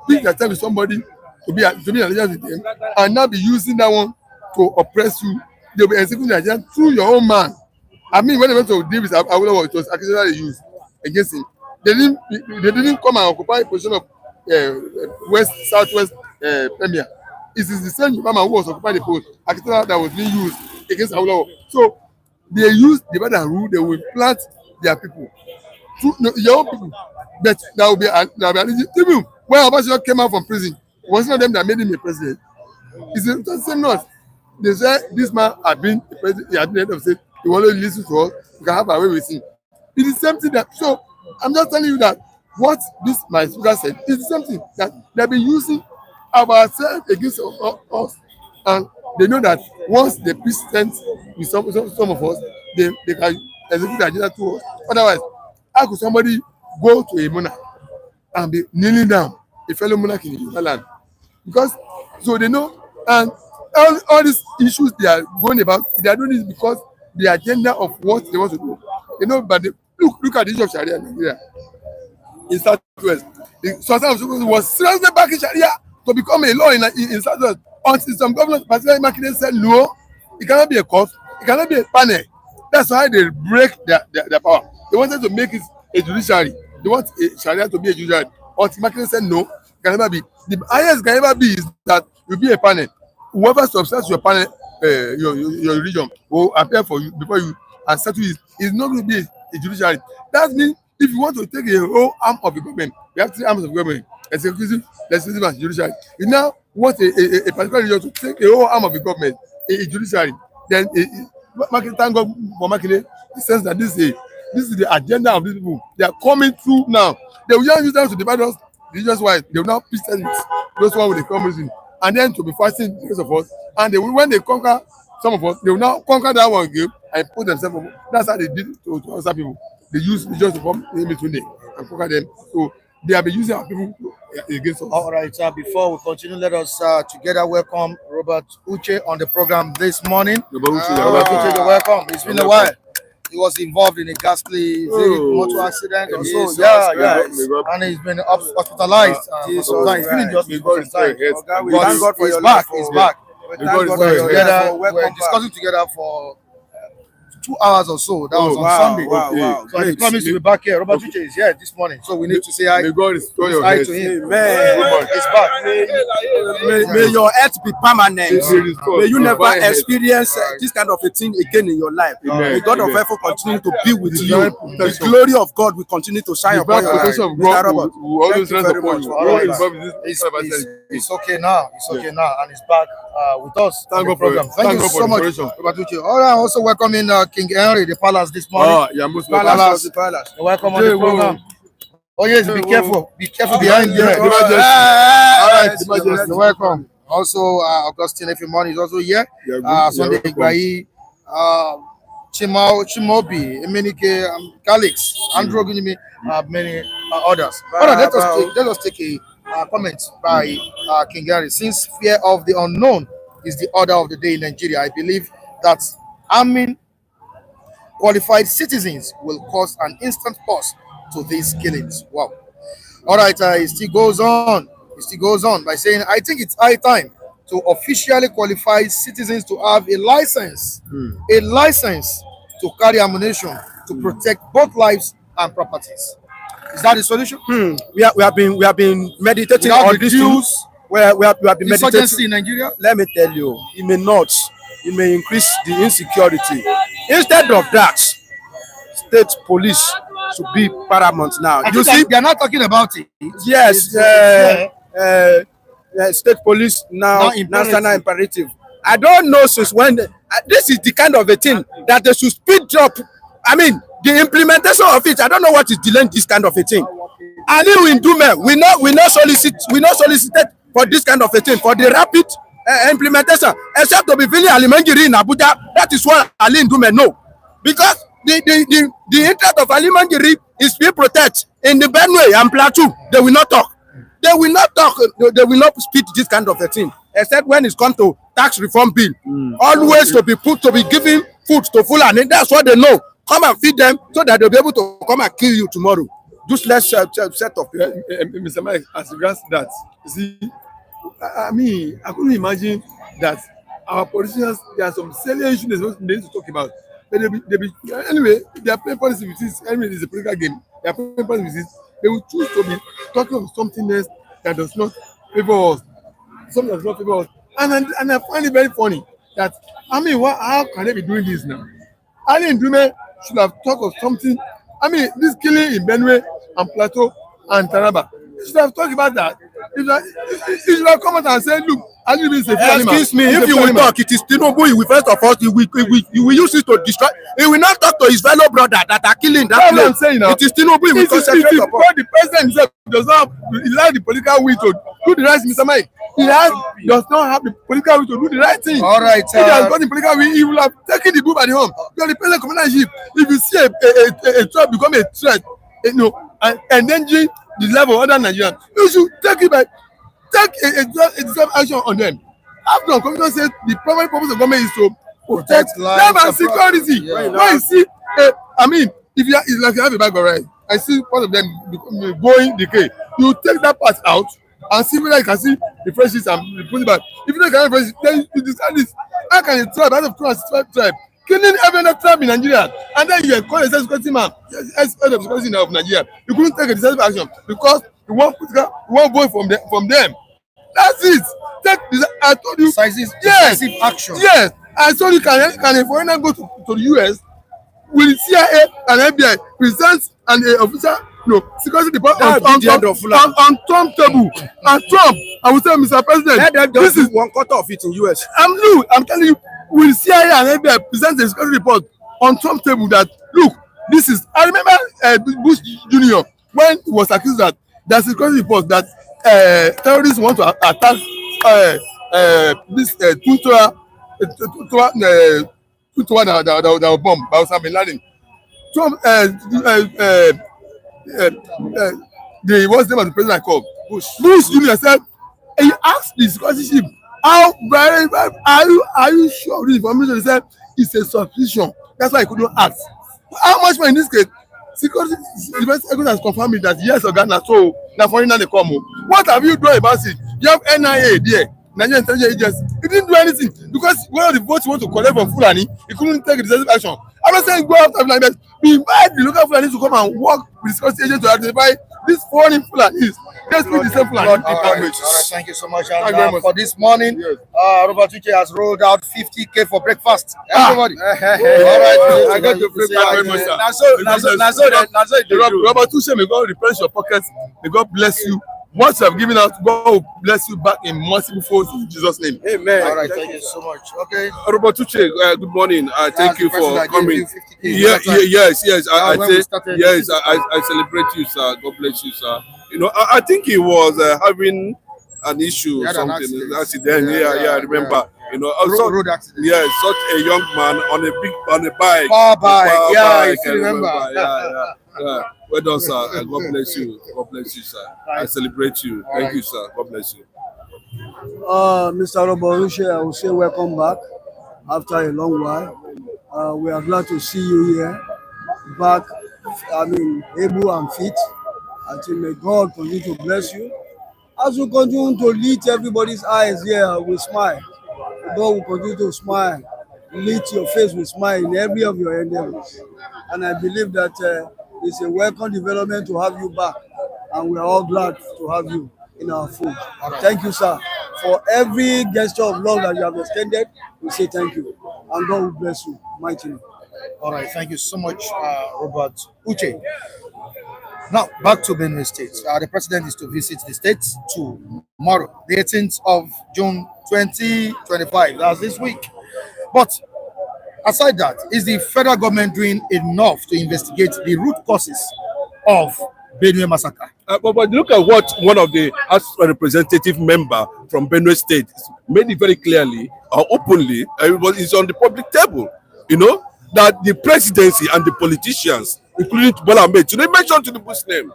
S3: pick their time with somebody to be in allegiance with them, and now be using that one to oppress you. They'll be executing Nigeria through your own man. I mean, when they went to deal with Awolowo, it was Akintola they used against him. They didn't come and occupy a position of southwest premier. It is the same man who was occupying the post, Akintola, that was being used against Awolowo. So they use divide and rule. They will plant their people, your own people. But there will be even when Obasanjo came out from prison, it was not them that made him a president. It's the same not. They say this man had been the president. He had been the head of state. He will only listen to us. We can have our way with him. It's the same thing that. So I'm just telling you that what this my speaker said is the same thing that they've been using ourselves against us, and they know that once they present with some of us, they can execute the agenda to us. Otherwise, how could somebody go to a monarch and be kneeling down, a fellow monarch in the land? Because so they know, and all these issues they are going about, they are doing this because the agenda of what they want to do. You know, but look at the issue of Sharia in Nigeria. In Southwest, the Sultan of Sokoto was seriously backing Sharia to become a law in Southwest. Until some governors, particularly Makinde, said no, it cannot be a court, it cannot be a panel. That's why they break their power. They wanted to make it a judiciary. They want a Sharia to be a judiciary. Until Makinde said no, it can never be. The highest it can never be is that you be a panel. Whoever subscribes to your panel, your religion will appear for you before you and settle it. It's not going to be a judiciary. That means if you want to take a whole arm of the government, we have 3 arms of government: executive, legislative, and judiciary. You now want a particular region to take a whole arm of the government, a judiciary. Then thank God for Makinde, the sense that this is the agenda of these people. They are coming through now. They will just use them to divide us religious wise. They will now piece it. Those one will come in, and then to be fighting the rest of us. And they will, when they conquer some of us, they will now conquer that one again and put themselves over. That's how they did it to other people. They use religious to form in between them and conquer them. So they have been using our people against us.
S1: All right, before we continue, let us together welcome Robert Uche on the program this morning. Robert Uche, you're welcome. It's been a while. He was involved in a ghastly motor accident. And he's been hospitalized. He's been in the hospital for some time.
S2: We thank God for your
S1: back.
S2: life.
S1: He's back. We're discussing together for 2 hours or so. That was on Sunday.
S2: Wow.
S1: So he promised to be back here. Robert Uche is here this morning, so we need to say hi.
S3: May God restore your
S1: Hi
S3: health.
S1: to him.
S2: Amen.
S1: He's back.
S2: May your health be permanent. May you never
S3: Divine
S2: experience this kind of a thing again in your life.
S3: Amen.
S2: May God of
S3: Amen.
S2: heaven continue to be with you.
S3: Divine
S2: The
S3: protection.
S2: glory of God will continue to shine upon your life.
S3: protection of
S2: Mr.
S3: God
S2: Robert,
S3: will always
S2: thank you
S3: rest
S2: very
S3: upon
S2: much
S3: you.
S2: for all
S3: Always
S2: that.
S3: involved in this.
S1: It's okay now. It's okay now, and he's back with us on
S3: Thank
S1: the
S3: God for
S1: program.
S3: it.
S1: Thank you
S3: God
S1: so
S3: for
S1: much,
S3: the
S1: Robert Uche. All right, also welcoming King Henry, the palace this morning.
S3: You're most
S2: Palace
S3: welcome.
S2: of the palace.
S1: You're welcome on the program. Oh yes, be careful. Be careful behind you.
S3: Yeah.
S1: All right,
S2: Yes,
S1: you're welcome. Also, Augustine Efimoni is also here. Sunday Igbayi, Chimobi, Emenike, Calix, Andrew Gunimi, many others. All right, let us take a comment by King Gary. Since fear of the unknown is the order of the day in Nigeria, I believe that arming qualified citizens will cause an instant pause to these killings. Wow. All right, it still goes on. It still goes on by saying, I think it's high time to officially qualify citizens to have a license to carry ammunition to protect both lives and properties. Is that the solution?
S2: We have been meditating
S1: Without
S2: on this
S1: reduce
S2: we have been
S1: insurgency
S2: meditating.
S1: in Nigeria?
S2: Let me tell you, it may not. It may increase the insecurity. Instead of that, state police should be paramount now.
S1: You see, they're not talking about it.
S2: Yes, state police now national imperative. I don't know since when. This is the kind of a thing that they should speed up. I mean, the implementation of it. I don't know what is delaying this kind of a thing. And in Dume, we not solicited for this kind of a thing, for the rapid implementation, except to be feeling Alimangiri in Abuja. That is what Ali in Dume know, because the interest of Alimangiri is being protected in the Benue and Plateau. They will not talk. They will not speak this kind of a thing, except when it's come to tax reform bill. Always to be giving food to Fulani. That's what they know. Come and feed them so that they'll be able to come and kill you tomorrow. Just let's set up.
S3: Mr. Mike, as regards that, you see, I mean, I couldn't imagine that our politicians, there are some salient issues they need to talk about. But anyway, they are playing policy with this. Anyway, it's a political game. They are playing policy with this. They will choose to be talking of something else that does not favor us. Something that does not favor us. And I find it very funny that, I mean, how can they be doing this now? Ali Ndume should have talked of something. I mean, this killing in Benue and Plateau and Taraba. He should have talked about that. He should have come out and said, look, Ali Ndume is a family man.
S2: Excuse me, if you will talk, it is Tinubu. He will first of all, he will use it to destroy. He will not talk to his fellow brother that are killing that place.
S3: I'm saying now.
S2: It is Tinubu. He will concentrate upon.
S3: The president himself does not have the political will to do the right thing, Mr. Mike. Does not have the political will to do the right thing.
S1: All right.
S3: If he has got the political will, he will have taken the bull by the horn. Because the president commandership, if you see a threat become a threat, and endangering the level of other Nigerians, you should take a deserved action on them. After all, Commissioner said the primary purpose of government is to protect life and security.
S1: Yeah.
S3: When you see, I mean, it's like you have a bag of rice, I see part of them going decay. You take that part out and see whether you can see the fresh and put it back. If you don't get fresh, then you decide this. How can a tribe, out of 265 tribe, killing every other tribe in Nigeria, and then you call a security man, head of security of Nigeria, you couldn't take a decisive action because you want vote from them. That's it. I told you.
S1: Decisive action.
S3: Yes. I told you, can a foreigner go to the US will CIA and FBI present an official security department on Trump table, and Trump, I will say, Mr. President,
S2: let them just do one quarter of it in US.
S3: I'm telling you, will CIA and FBI present a security report on Trump table that look, this is. I remember Bush Jr. when he was accused that there's a security report that terrorists want to attack this that was bombed by Osama bin Laden. Trump, what's the name of the president I called? Bush Jr. said, he asked the security chief, how very are you sure of this information? He said, it's a suspicion. That's why he couldn't ask. How much more in this case? Security has confirmed that yes, Ghana, so now foreigner they come. What have you done about it? You have NIA there, Nigerian Intelligence Agency. He didn't do anything because one of the votes you want to collect from Fulani, he couldn't take decisive action. I'm not saying go after like that. We invite the local Fulani to come and work with the security agent to identify these foreign Fulanis. Let's be the same Fulani.
S1: All right, thank you so much. And for this morning, Robert Uche has rolled out 50K for breakfast. Everybody. All right,
S3: I got to prepare very much. Robert Uche, may God replenish your pockets. May God bless you. Once you have given out, God will bless you back in multiple folds in Jesus' name.
S1: Amen. All right, thank you so much. Okay.
S3: Robert Uche, good morning. Thank you for coming. Yes. I celebrate you, sir. God bless you, sir. You know, I think he was having an issue or something. Accident. I remember. Yeah. You know,
S1: road accident.
S3: Yeah, such a young man on a bike.
S1: Power bike. Yeah, I still remember.
S3: Yeah. Well done, sir. God bless you. God bless you, sir. I celebrate you. Thank you, sir. God bless you.
S4: Mr. Roborushe, I will say welcome back after a long while. We are glad to see you here, back, able and fit. Until may God continue to bless you. As you continue to lead everybody's eyes here with smile, God will continue to smile, lead your face with smile in every of your endeavors. And I believe that it's a welcome development to have you back, and we are all glad to have you in our fold. Thank you, sir. For every gesture of love that you have extended, we say thank you, and God will bless you mightily.
S1: All right, thank you so much, Robert Uche. Now, back to Benue State. The president is to visit the state tomorrow, the 18th of June 2025. That's this week. But aside that, is the federal government doing enough to investigate the root causes of Benue massacre?
S3: But look at what one of the House representative member from Benue State made it very clearly or openly. It's on the public table, you know, that the presidency and the politicians, including Bola Tinubu, they mentioned Tinubu's name,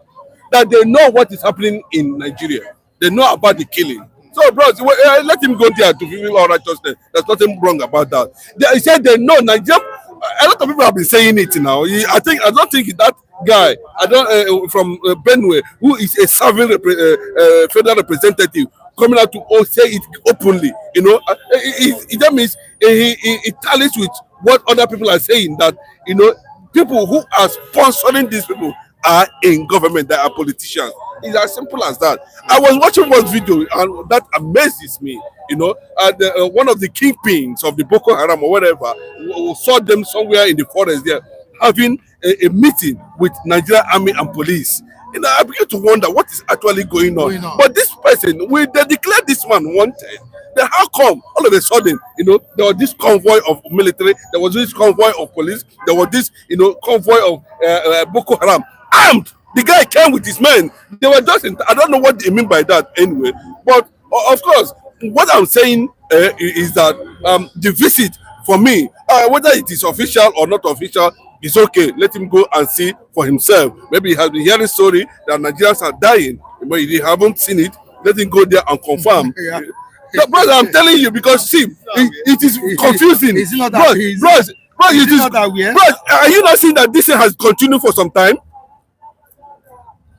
S3: that they know what is happening in Nigeria. They know about the killing. So, bros, let him go there to fulfill all righteousness. There's nothing wrong about that. He said they know Nigeria. A lot of people have been saying it now. I don't think that guy, from Benue, who is a serving federal representative, coming out to say it openly. You know, that means he tallies with what other people are saying, that, you know, people who are sponsoring these people are in government, that are politicians. It's as simple as that. I was watching one video and that amazes me. You know, one of the kingpins of the Boko Haram or whatever, we saw them somewhere in the forest there having a meeting with Nigerian army and police. You know, I began to wonder what is actually going on. But this person, they declared this man wanted. Then how come all of a sudden, you know, there was this convoy of military, there was this convoy of police, there was this, you know, convoy of Boko Haram armed. The guy came with his men. They were just, I don't know what they mean by that anyway. But of course, what I'm saying is that the visit for me, whether it is official or not official, is okay. Let him go and see for himself. Maybe he has been hearing story that Nigerians are dying, but if he haven't seen it, let him go there and confirm. Yeah. Brother, I'm telling you, because see, it is confusing. Is it not that are you not seeing that this has continued for some time?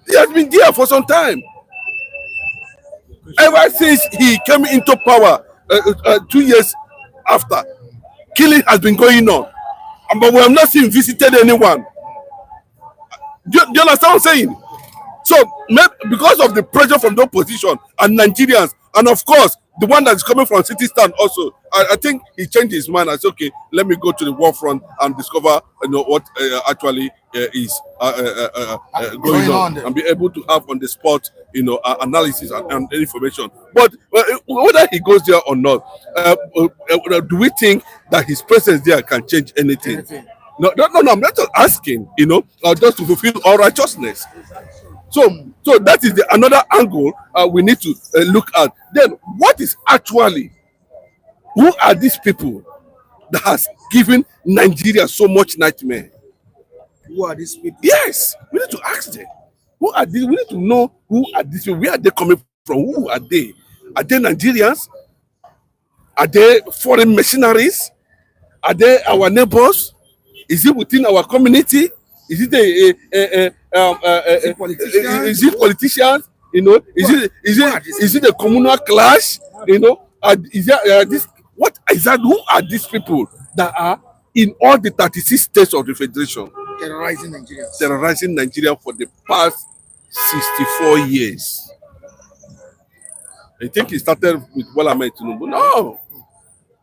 S3: He has been there for some time. Ever since he came into power 2 years after, killing has been going on. But we have not seen visited anyone. Do you understand what I'm saying? So, because of the pressure from the opposition and Nigerians, and of course,
S2: the one that's coming from City Stand also, I think he changed his mind. I said, okay, let me go to the war front and discover what actually is going on, and be able to have on the spot analysis and information. But whether he goes there or not, do we think that his presence there can change anything? No, I'm not just asking, just to fulfill all righteousness. So that is another angle we need to look at. Then, what is actually, who are these people that has given Nigeria so much nightmare?
S1: Who are these people?
S2: Yes, we need to ask them. Who are these? We need to know who are these people. Where are they coming from? Who are they? Are they Nigerians? Are they foreign mercenaries? Are they our neighbors? Is it within our community? Is it is it politicians? Is it a communal clash? Is there this? What exactly? Who are these people that are in all the 36 states of the federation
S1: Terrorizing Nigerians?
S2: Terrorizing Nigeria for the past 64 years. I think it started with Bola Tinubu. No,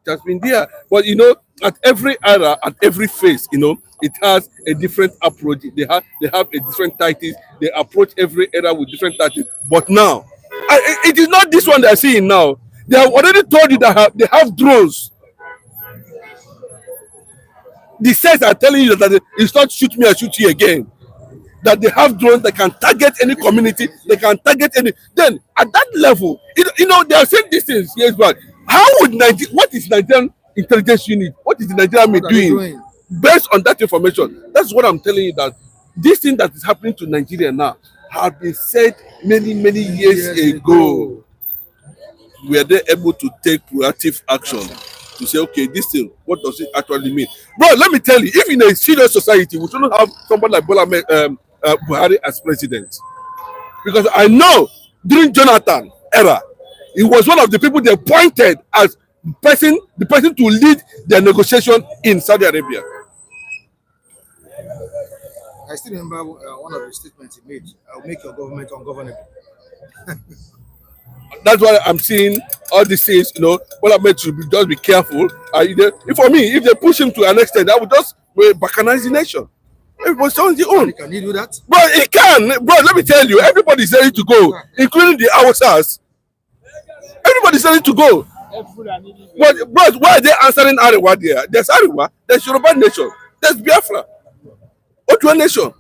S2: it has been there. But at every era, at every phase, it has a different approach. They have a different tactics. They approach every era with different tactics. But now, it is not this one they are seeing now. They have already told you that they have drones. The sets are telling you that it's not shoot me, I shoot you again. That they have drones that can target any community. They can target any. Then at that level, they are saying these things years back. How would what is Nigerian intelligence unit? What is the Nigerian army doing? Based on that information, that's what I'm telling you, that this thing that is happening to Nigeria now have been said many years ago. Were they able to take proactive action to say, okay, this thing, what does it actually mean? Bro, let me tell you, if in a serious society, we shouldn't have somebody like Bola Buhari as president. Because I know during Jonathan era, he was one of the people they appointed as the person to lead their negotiation in Saudi Arabia.
S1: I still remember one of the statements he made. I'll make your government ungovernable.
S2: That's why I'm seeing all these things, Bola should just be careful. For me, if they push him to an extent, I would just balkanize the nation. Everybody's on his own.
S1: Can he do that?
S2: Bro, he can. Bro, let me tell you, everybody's ready to go, including the Hausas. Everybody's ready to go. But bro, why are they answering Arewa there? There's Arewa, there's Yoruba nation, there's Biafra, Otua nation.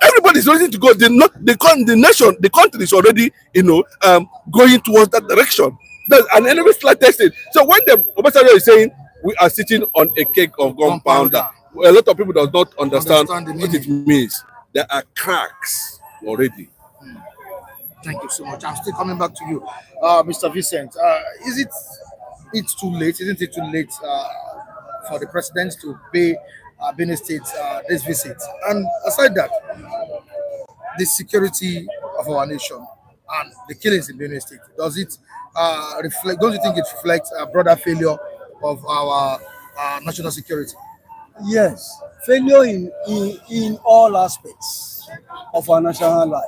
S2: Everybody's ready to go. The country is already, going towards that direction. There's an enemy slightest thing. So when the Obasanjo is saying we are sitting on a cake of gunpowder, a lot of people does not understand what it means. There are cracks already.
S1: Thank you so much. I'm still coming back to you, Mr. Vincent. Isn't it too late for the president to pay Benue State this visit? And aside that, the security of our nation and the killings in Benue State, does it reflect? Don't you think it reflects a broader failure of our national security?
S4: Yes, failure in all aspects of our national life.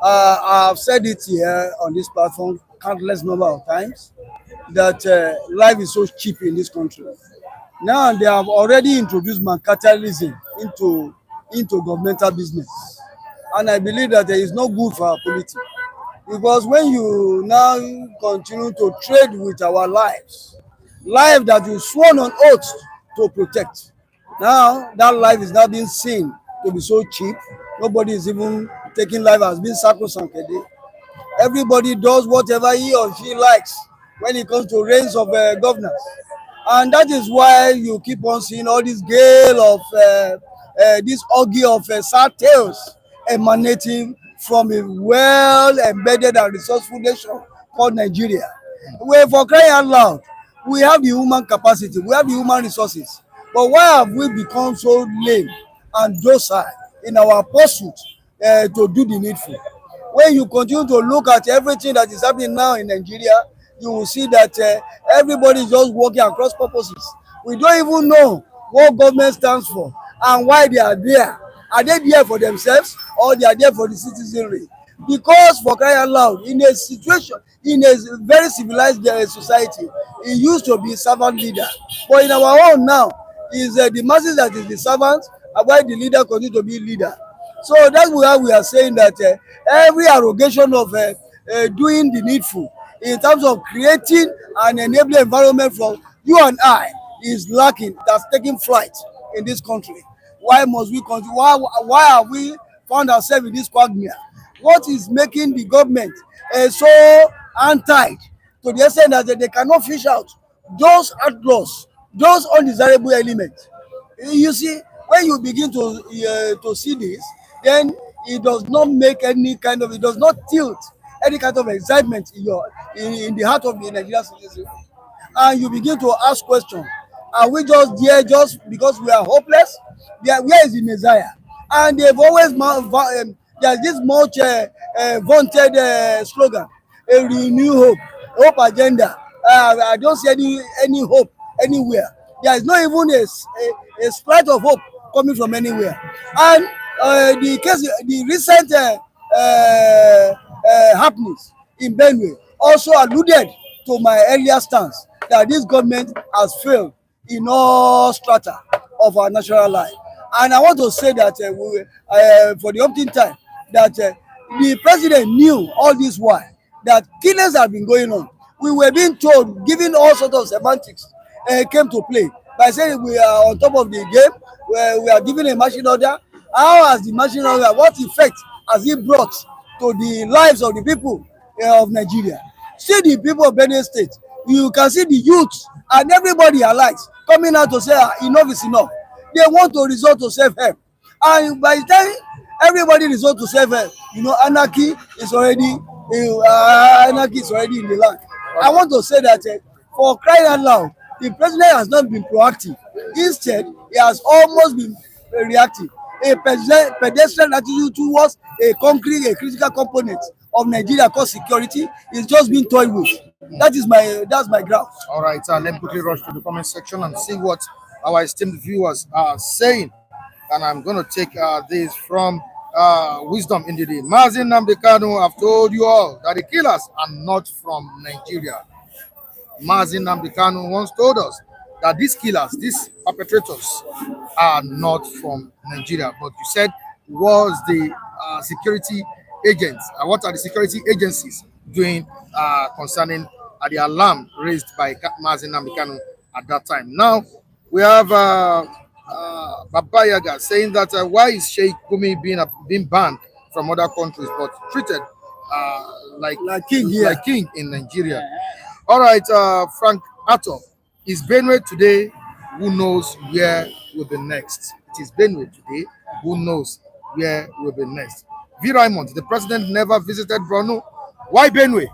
S4: I've said it here on this platform countless number of times that life is so cheap in this country. Now they have already introduced mercantilism into governmental business, and I believe that it is not good for our politics, because when you now continue to trade with our life that you sworn on oath to protect, now that life is now being seen to be so cheap. Nobody is even taking life as being sacrosanct. Everybody does whatever he or she likes when it comes to reigns of governance. And that is why you keep on seeing all this gale of this orgy of sad tales emanating from a well-embedded and resourceful nation called Nigeria. Where, for crying out loud, we have the human capacity, we have the human resources. But why have we become so lame and docile in our pursuit to do the needful? When you continue to look at everything that is happening now in Nigeria, you will see that everybody is just working across purposes. We don't even know what government stands for and why they are there. Are they there for themselves or they are there for the citizenry? Because for crying out loud, in a situation, in a very civilized society, he used to be servant leader. But in our own now, is the masses that is the servant, and while the leader continue to be leader. So that's why we are saying that every arrogation of doing the needful in terms of creating an enabling environment for you and I is lacking. That's taking flight in this country. Why must we continue? Why have we found ourselves in this quagmire? What is making the government so untied to the extent that they cannot fish out those outlaws, those undesirable elements? You see, when you begin to see this, then it does not make any kind of, it does not tilt any kind of excitement in the heart of the Nigerian citizen, and you begin to ask questions. Are we just there just because we are hopeless? Where is the Messiah? And they've always there's this much vaunted slogan, a renew hope agenda. I don't see any hope anywhere. There is not even a slight of hope coming from anywhere. And the recent happenings in Benue also alluded to my earlier stance that this government has failed in all strata of our national life. And I want to say that for the umpteenth time, that the president knew all this while that killings have been going on. We were being told, given all sorts of semantics came to play by saying we are on top of the game, we are giving a marching order. How has the marching order, what effect has it brought to the lives of the people of Nigeria? See the people of Benue State, you can see the youth and everybody alike coming out to say enough is enough. They want to resort to self-help, and by the time everybody resort to self-help, anarchy is already in the land. I want to say that for crying out loud, the president has not been proactive. Instead, he has almost been reactive. A pedestrian attitude towards a critical component of Nigeria called security is just being toyed with. That's my ground.
S1: All right, let me quickly rush to the comment section and see what our esteemed viewers are saying. And I'm going to take this from Wisdom in the Day. Mazin Namdekanu have told you all that the killers are not from Nigeria. Mazin Namdekanu once told us that these killers, these perpetrators, are not from Nigeria. But you said was the security agents. What are the security agencies doing concerning the alarm raised by Mazin Namdekanu at that time? Now we have Baba Yaga saying that why is Sheikh Gumi being banned from other countries but treated like king in Nigeria? All right, Frank Atto, is Benue today? Who knows where will be next? It is Benue today. Who knows where will be next? V. Raymond, the president never visited Borno. Why Benue?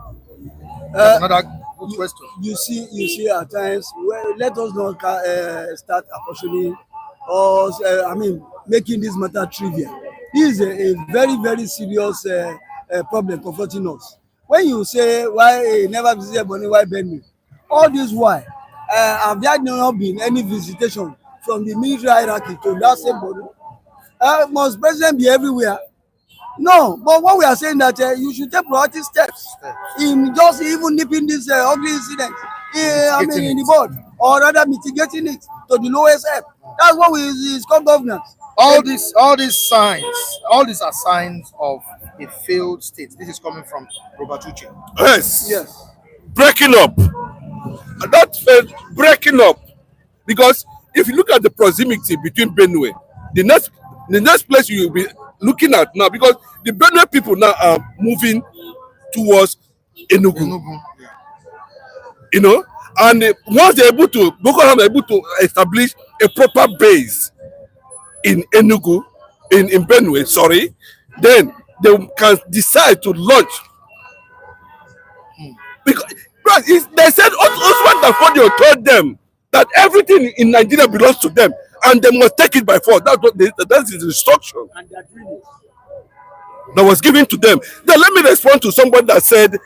S1: That's another good question.
S4: You see, at times, let us not start apportioning or making this matter trivial. This is a very, very serious problem confronting us. When you say why never visited Borno, why Benue? All this why have there not been any visitation from the military hierarchy to that same Borno? Must president be everywhere? No, but what we are saying that you should take proactive steps in just even nipping this ugly incident in the board, or rather mitigating it to the lowest ebb. That's what is called governance.
S1: All these signs, all these are signs of a failed state. This is coming from Robert Uche.
S2: Yes. Breaking up. That's breaking up. Because if you look at the proximity between Benue, the next place you will be looking at now, because the Benue people now are moving towards Enugu. And once they're able to, Boko Haram are able to establish a proper base in Enugu, in Benue, then they can decide to launch. Because they said Osman Danfodio told them that everything in Nigeria belongs to them and they must take it by force. That's his instruction. And they are doing it. That was given to them. Then let me respond to someone that said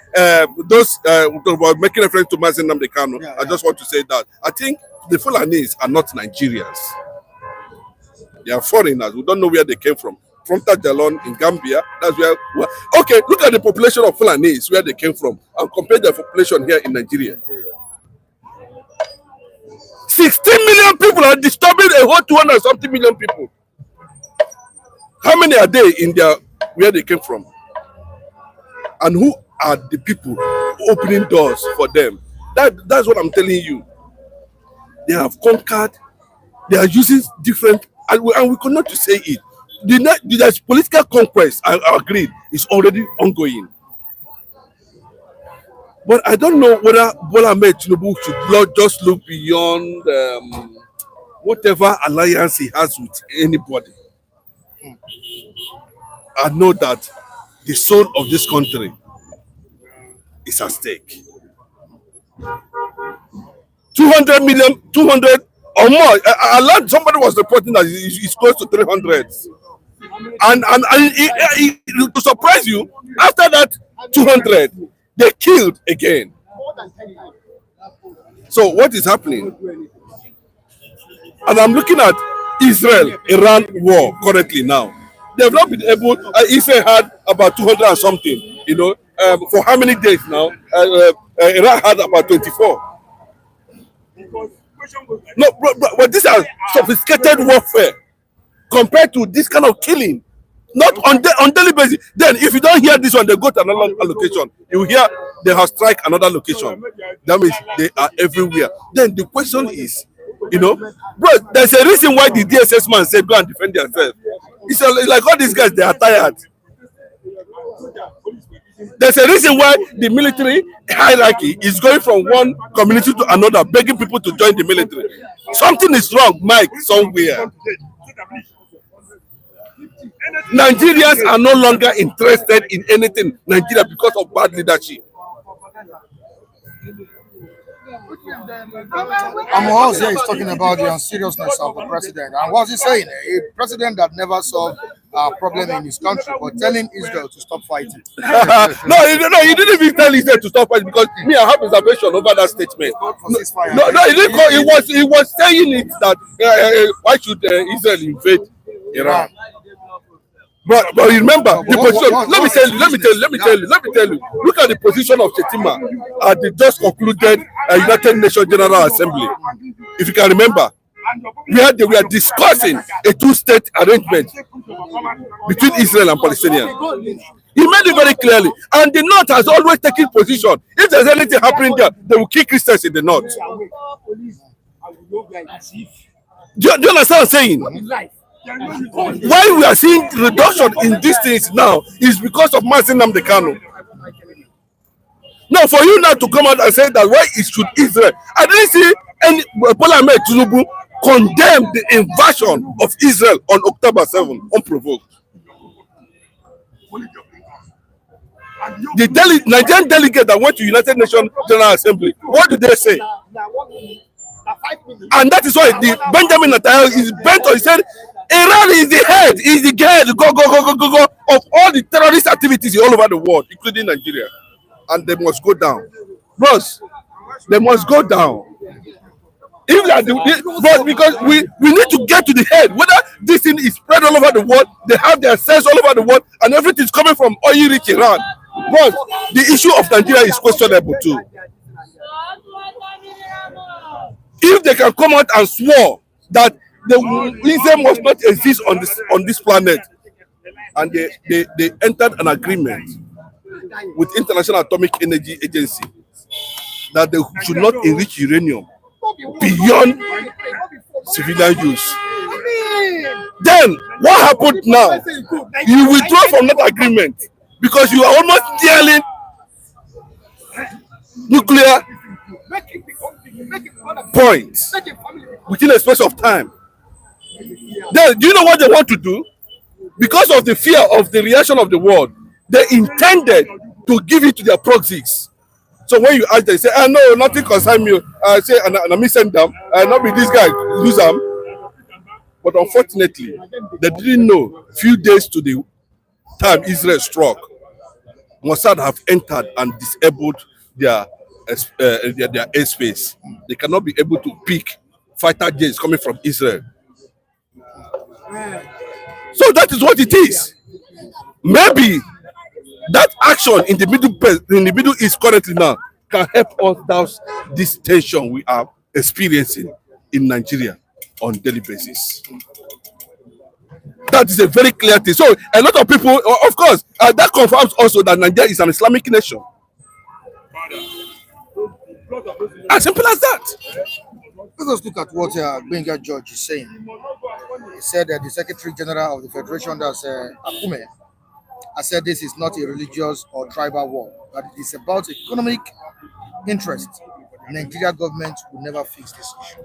S2: those were making reference to Mazin Namdekanu. Yeah. I just want to say that I think the Fulanis are not Nigerians. They are foreigners. We don't know where they came from. frontal Jalon in Gambia. That's where. Okay, look at the population of Fulanese, where they came from, and compare the population here in Nigeria. 16 million people are disturbing a whole 200 something million people. How many are they in their where they came from? And who are the people opening doors for them? That's what I'm telling you. They have conquered. They are using different, and we cannot to say it. The political conquest, I agree, is already ongoing. But I don't know whether Bola Tinubu should just look beyond whatever alliance he has with anybody. I know that the soul of this country is at stake. 200 million, 200 or more. I learned somebody was reporting that it's close to 300. And to surprise you, after that 200, they killed again. So what is happening? And I'm looking at Israel-Iran war currently now. They have not been able. Israel had about 200 and something. You know, for how many days now? Iran had about 24. No, but these are sophisticated warfare compared to this kind of killing. Not on daily basis. Then, if you don't hear this one, they go to another location. You hear they have strike another location. That means they are everywhere. Then the question is, you know, bro, there's a reason why the DSS man said go and defend yourself. It's like all these guys, they are tired. There's a reason why the military hierarchy is going from one community to another, begging people to join the military. Something is wrong, Mike, somewhere. Nigerians are no longer interested in anything Nigeria because of bad leadership.
S1: Amohaze is talking about the unseriousness of the president. And what's he saying? A president that never solved a problem in his country, but telling Israel to stop fighting.
S2: No, he didn't even tell Israel to stop fighting, because me, I have reservation over that statement. No, he didn't call. He was saying it that why should Israel invade Iran? But remember the position. Let me tell you. Look at the position of Chetima at the just concluded United Nations General Assembly. If you can remember, where they were discussing a two-state arrangement between Israel and Palestinians. He made it very clearly, and the North has always taken position. If there's anything happening there, they will kill Christians in the North. Do you understand what I'm saying? Why we are seeing reduction in these things now is because of Mazen Nnamdi Kanu. Now, for you now to come out and say that why it should Israel, I didn't see any Bola Tinubu condemn the invasion of Israel on October 7 unprovoked. The Nigerian delegate that went to United Nations General Assembly, what did they say? And that is why the Benjamin Netanyahu is bent on. He said, Iran is the head, go of all the terrorist activities all over the world, including Nigeria. And they must go down. Bros, they must go down. If they are but because we need to get to the head, whether this thing is spread all over the world, they have their cells all over the world, and everything is coming from oil-rich Iran. But the issue of Nigeria is questionable too. If they can come out and swear that Israel must not exist on this planet, and they entered an agreement with International Atomic Energy Agency that they should not enrich uranium beyond civilian use. Then what happened now? You withdraw from that agreement because you are almost dealing nuclear points within a space of time. Then, do you know what they want to do? Because of the fear of the reaction of the world, they intended to give it to their proxies. So when you ask them, say, no, nothing concerns me. I say, and me send them, not be this guy, lose them. But unfortunately, they didn't know, few days to the time Israel struck, Mossad have entered and disabled their airspace. They cannot be able to pick fighter jets coming from Israel. So that is what it is. Maybe that action in the middle east currently now can help us douse this tension we are experiencing in Nigeria on daily basis. That is a very clear thing. So a lot of people, of course, that confirms also that Nigeria is an Islamic nation. As simple as that.
S1: Let us look at what Benga George is saying. He said that the Secretary General of the Federation, that's Akume, has said this is not a religious or tribal war, that it is about economic interest. Nigeria government will never fix this issue.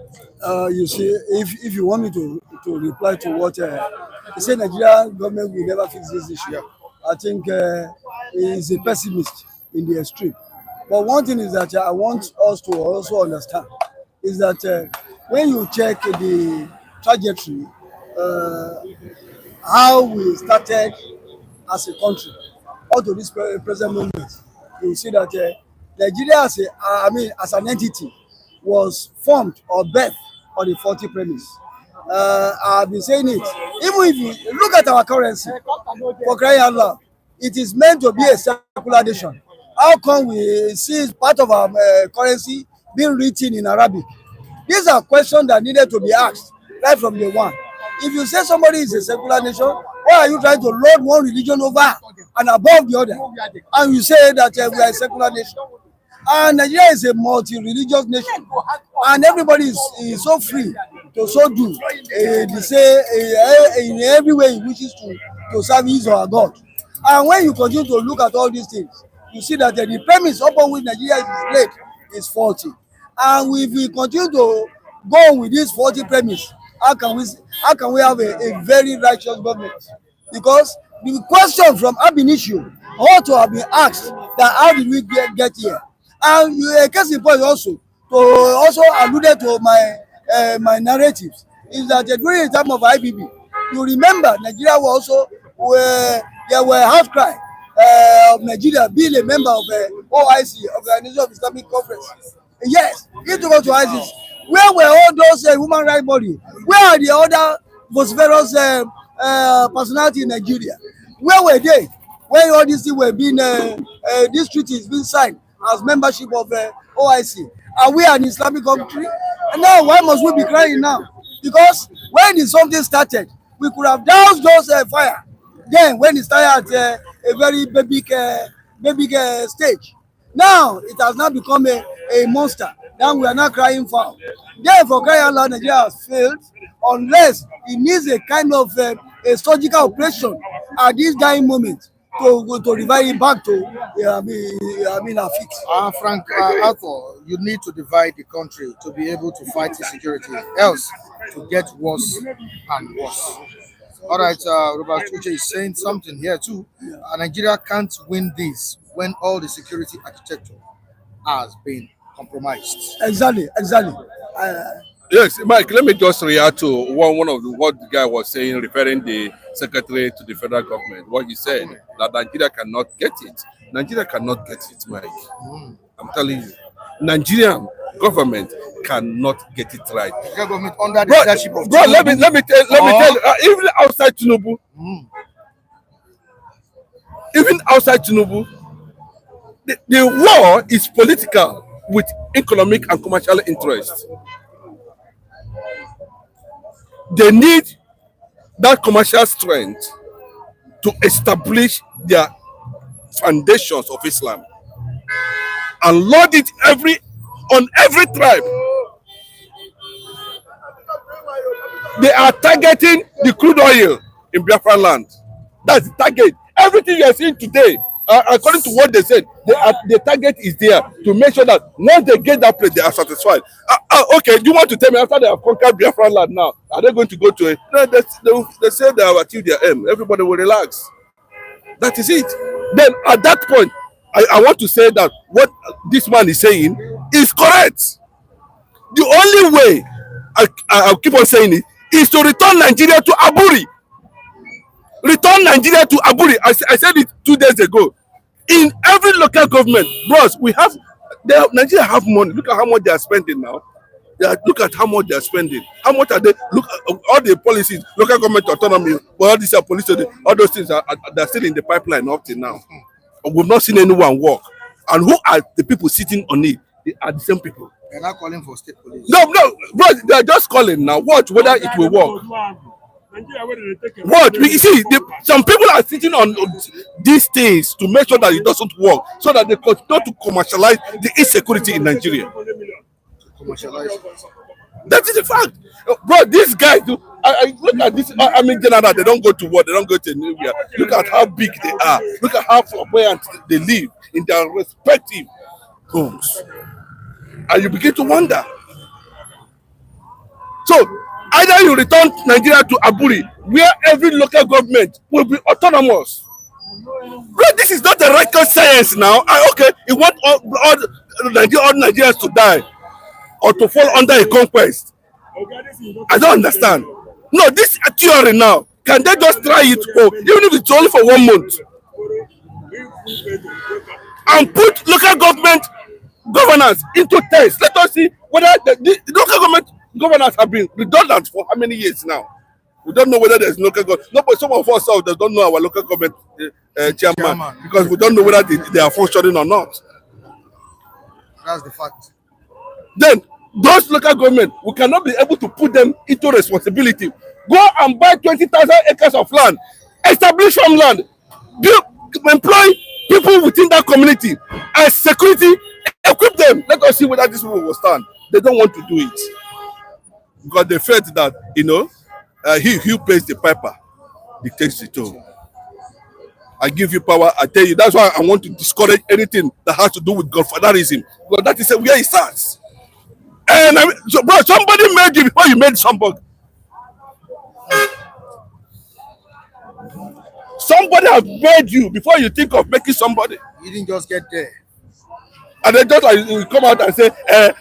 S4: You see, if you want me to reply to what he said, Nigeria government will never fix this issue.
S1: Yeah.
S4: I think he is a pessimist in the extreme. But one thing is that I want us to also understand is that when you check the trajectory, how we started as a country up to this present moment, you see that Nigeria as an entity was formed or birthed on the faulty premise. I've been saying it. Even if you look at our currency, for crying out loud, it is meant to be a secular nation. How come we see part of our currency being written in Arabic? These are questions that needed to be asked right from day one. If you say somebody is a secular nation, why are you trying to load one religion over and above the other? And you say that we are a secular nation. And Nigeria is a multi-religious nation. And everybody is so free to so do. They say in every way he wishes to serve his or her God. And when you continue to look at all these things, you see that the premise upon which Nigeria is laid is faulty. And if we continue to go with this faulty premise, how can we have a very righteous government? Because the question from ab initio ought to have been asked that how did we get here? And a case in point also alluded to my narratives is that during the time of IBB, you remember Nigeria was also there were outcry of Nigeria being a member of OIC, Organization of Islamic Conference. Yes, it took us to ISIS. Where were all those human rights bodies? Where are the other vociferous personalities in Nigeria? Where were they when all these things were being this treaty is being signed as membership of OIC? Are we an Islamic country? And now why must we be crying now? Because when something started, we could have doused those fire. Then when it started at a very big stage. Now it has now become a monster. Now we are not crying foul. Therefore, crying out loud, Nigeria has failed unless it needs a kind of a surgical operation at this dying moment to revive it back to our feet.
S1: Frank Arthur, you need to divide the country to be able to fight insecurity. Else, to get worse and worse. All right, Robert Uche is saying something here too. Nigeria can't win this when all the security architecture has been compromised.
S4: Exactly.
S2: Yes, Mike, let me just react to one of what the guy was saying, referring the secretary to the federal government. What he said, that Nigeria cannot get it. Nigeria cannot get it, Mike. I'm telling you. Nigerian government cannot get it right.
S1: The government under the leadership of
S2: Bro, let me tell you, even outside Tinubu, the war is political with economic and commercial interests. They need that commercial strength to establish their foundations of Islam and load it on every tribe. They are targeting the crude oil in Biafra land. That's the target. Everything you are seeing today, according to what they said, the target is there to make sure that once they get that place, they are satisfied. Okay, do you want to tell me after they have conquered Biafra land now, are they going to go to it? No, they say they have achieved their aim. Everybody will relax. That is it. Then at that point, I want to say that what this man is saying is correct. The only way, I'll keep on saying it, is to return Nigeria to Aburi. Return Nigeria to Aburi. I said it 2 days ago. In every local government, bros, Nigeria have money. Look at how much they are spending now. Look at how much they are spending. How much are they? Look at all the policies, local government autonomy, all these are police, all those things they're still in the pipeline up till now. We've not seen anyone work. And who are the people sitting on it? They are the same people.
S1: They're not calling for state police.
S2: No, bro, they're just calling now. Watch whether it will work. What you see, some people are sitting on these things to make sure that it doesn't work, so that they continue to commercialize the insecurity in Nigeria. That is the fact, bro. These guys do. I look at this. I mean, general, they don't go to war. They don't go to anywhere. Look at how big they are. Look at how flamboyant they live in their respective homes, and you begin to wonder. So either you return Nigeria to Aburi, where every local government will be autonomous. Bro, this is not a record science now. Okay, you want all Nigerians to die or to fall under a conquest. I don't understand. No, this theory now, can they just try it, even if it's only for 1 month, and put local government governance into test? Let us see whether the local government governors have been redundant for how many years now. We don't know whether there's local government. No, but some of us don't know our local government chairman, because we don't know whether they are functioning or not.
S1: That's the fact.
S2: Then those local government, we cannot be able to put them into responsibility. Go and buy 20,000 acres of land, establish some land, employ people within that community as security, equip them. Let us see whether these people will stand. They don't want to do it because they felt that he who pays the piper dictates the tone. I give you power, I tell you. That's why I want to discourage anything that has to do with godfatherism, because that is where it starts. And so, bro, somebody made you before you made somebody. Somebody has made you before you think of making somebody.
S1: You didn't just get there.
S2: And then just like you come out and say,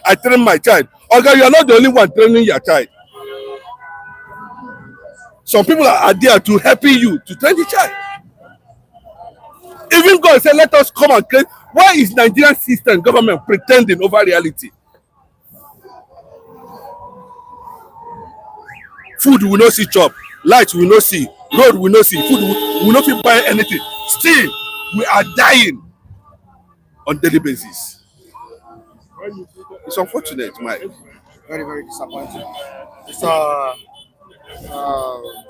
S2: I train my child. Okay, you are not the only one training your child. Some people are there to helping you to train the child. Even God said, let us come and claim. Why is Nigerian system government pretending over reality? Food we not see chop, light we not see, road we not see, food we not fit buy anything. Still, we are dying on daily basis. It's unfortunate, Mike.
S1: Very, very disappointing.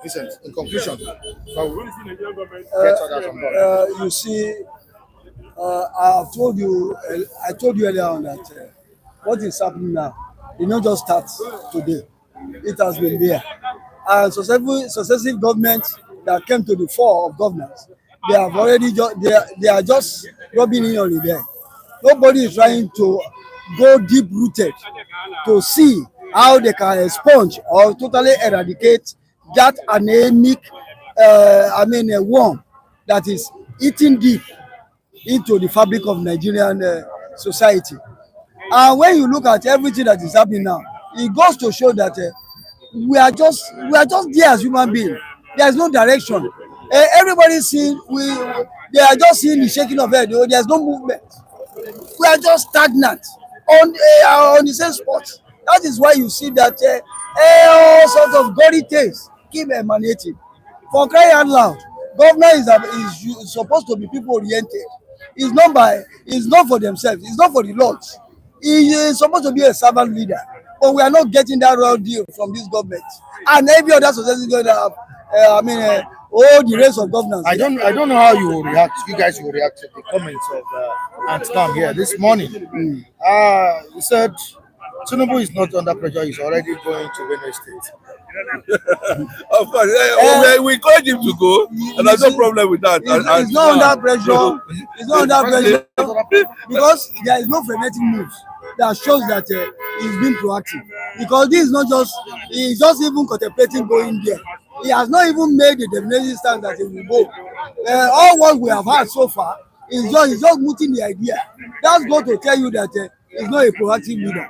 S1: Vincent, in conclusion,
S4: you see, I told you earlier on that what is happening now, it not just start today. It has been there. And successive governments that came to the fore of governance, they have already they are just rubbing in on it there. Nobody is trying to go deep rooted to see how they can expunge or totally eradicate that anemic worm that is eating deep into the fabric of Nigerian society. And when you look at everything that is happening now, it goes to show that we are just there as human beings. There is no direction. Everybody seeing they are just seeing the shaking of head. There is no movement. We are just stagnant on the same spot. That is why you see that all sorts of gory things keep emanating. For crying out loud, government is supposed to be people oriented. It's not for themselves. It's not for the lords. He is supposed to be a servant leader. But we are not getting that raw deal from this government. And every other society is going to have, all the rest of governance.
S1: I don't know how you will react. You guys will react to the comments of Antkam here this morning. He said Tinubu is not under pressure. He's already going to Benue State.
S2: Of course, we encourage him to go, and there's no problem with that.
S4: It's not under pressure. It's not under pressure because there is no frenetic moves that shows that he's been proactive. Because this is not just, he's just even contemplating going there. He has not even made the definitive stance that he will go. All what we have had so far is just mooting the idea. That's going to tell you that he's not a proactive leader.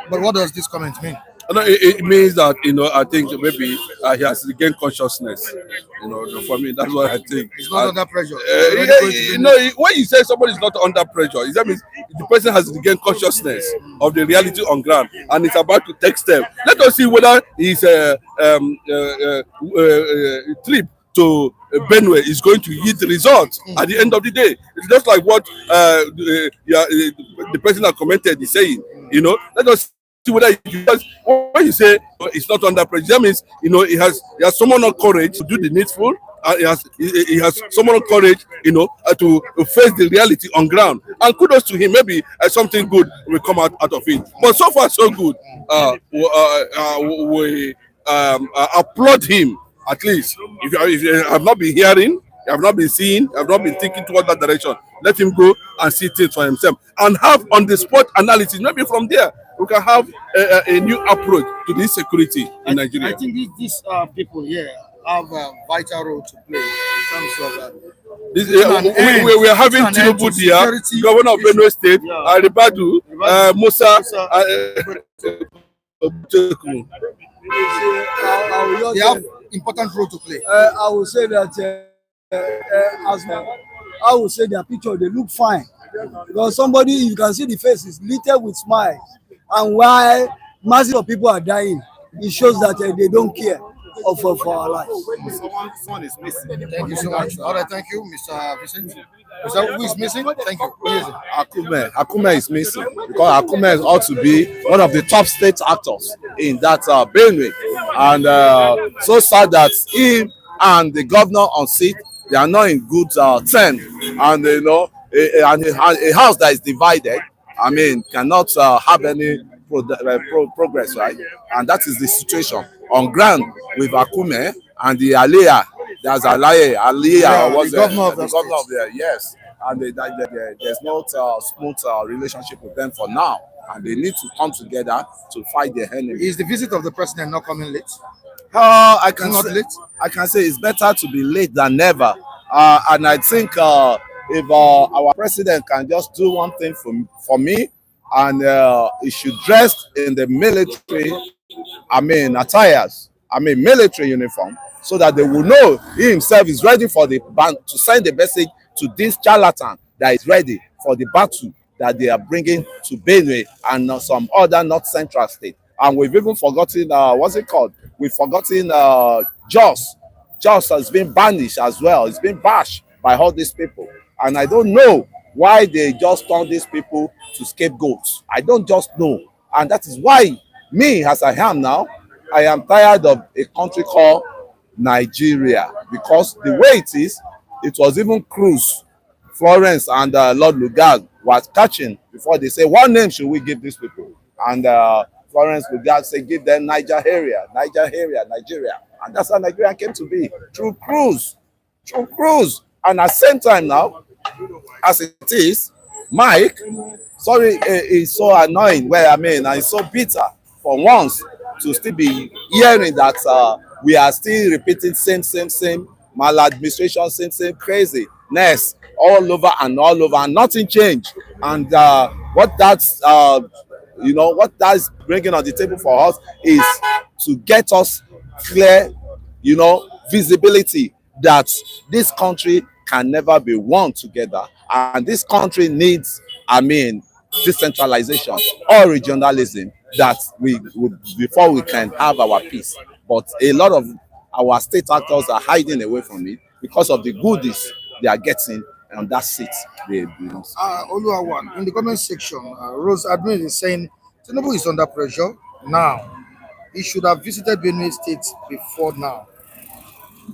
S1: But what does this comment mean?
S2: No, it means that, I think maybe he has regained consciousness. For me, that's what I think.
S1: He's not under pressure.
S2: When you say somebody is not under pressure, that means the person has regained consciousness of the reality on ground and is about to take steps. Let us see whether his trip to Benue is going to yield results at the end of the day. It's just like what the person that commented is saying. Let us see whether because when you say it's not under pressure, that means he has someone of courage to do the needful. He has someone of courage, to face the reality on ground. And kudos to him. Maybe something good will come out of it. But so far so good. We applaud him. At least if you have not been hearing, you have not been seeing, you have not been thinking toward that direction, let him go and see things for himself and have on the spot analysis. Maybe from there we can have a new approach to this security in Nigeria.
S1: I think these people here have a vital role to play in terms of
S2: we are having Tinubu there, governor of Benue State, Ribadu, Musa.
S1: They have important role to play.
S4: I would say that I would say their picture, they look fine, because somebody, you can see the face is littered with smiles, and while masses of people are dying, it shows that they don't care for our lives.
S1: Someone is missing. Thank you so much. All right, thank you, Mr. Vincent. Who is missing? Thank you. Who is it?
S2: Akume is missing because Akume ought to be one of the top state actors in that Benue, and so sad that him and the governor on seat, they are not in good terms, and a house that is divided, cannot have any progress, right? And that is the situation on ground with Akume and the Aliyah. There's Aliyah, was the governor of the yes, and there's no smooth relationship with them for now, and they need to come together to fight their enemy.
S1: Is the visit of the president not coming late?
S2: I can say it's better to be late than never, and I think if our president can just do one thing for me, and he should dress in the military, attires, military uniform, so that they will know he himself is ready for the to send the message to this charlatan that is ready for the battle that they are bringing to Benue and some other North Central state. And we've even forgotten, what's it called? We've forgotten Jos. Jos has been banished as well. It's been bashed by all these people. And I don't know why they just turn these people to scapegoats. I don't just know. And that is why me, as I am now, I am tired of a country called Nigeria, because the way it was even Cruz, Florence, and Lord Lugard was catching before they say, what name should we give these people? And Florence Lugard said, give them Nigeria. And that's how Nigeria came to be, through Cruz. And at the same time now, as it is, Mike, is so annoying, and so bitter for once to still be hearing that we are still repeating same maladministration, same craziness all over, and nothing changed. And what that's bringing on the table for us is to get us clear, visibility that this country can never be one together, and this country needs, decentralization or regionalism, that before we can have our peace. But a lot of our state actors are hiding away from it because of the goodies they are getting on that seat.
S1: Oluwawan, in the comment section, Rose Admin is saying Tinubu is under pressure now. He should have visited Benue State before now.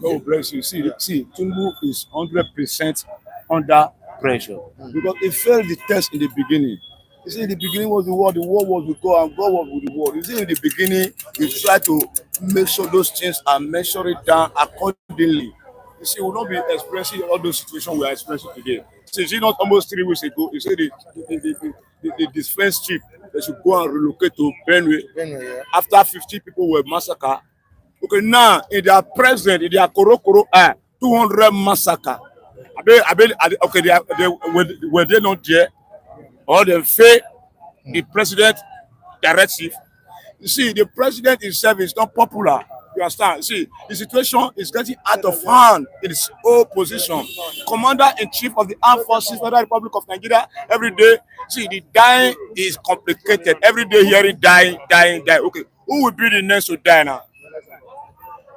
S5: God bless you. See, Tinubu is 100% under pressure because he failed the test in the beginning. You see, in the beginning was the war was with God, and God was with the war. You see, in the beginning, he tried to make sure those things are measured down accordingly. You see, we will not be expressing all those situations we are expressing today. See, not almost 3 weeks ago, you see the defense chief, they should go and relocate to Benue.
S1: Yeah.
S5: After 50 people were massacred. Okay, now in their present, in their Korokoro, 200 massacre. Okay, were they not there? Or they failed the president directive. You see, the president himself is not popular. You understand? See, the situation is getting out of hand in its whole position. Commander-in-chief of the Armed Forces, Federal Republic of Nigeria, every day, see, the dying is complicated. Every day hearing dying. Okay, who will be the next to die now?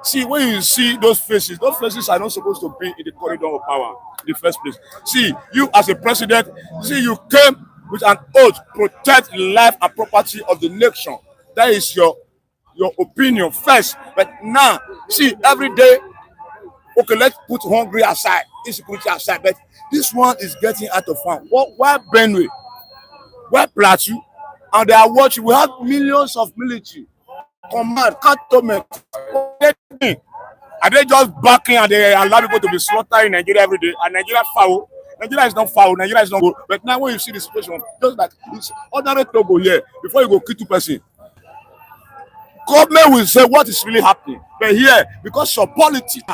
S5: See, when you see those faces are not supposed to be in the corridor of power in the first place. See, you as a president, see, you came with an oath, protect the life and property of the nation. That is your opinion first. But now, see, every day, okay, let's put hungry aside, insecurity aside, but this one is getting out of hand. Why Benue? Why Plateau? And they are watching. We have millions of military, command, cantonment. Are they just backing and they allow people to be slaughtered in Nigeria every day? And Nigeria foul. Nigeria is not foul. Nigeria is not good. But now when you see the situation, just like it's ordinary Togo here, before you go kill 2 person, government will say what is really happening. But here, because of politics,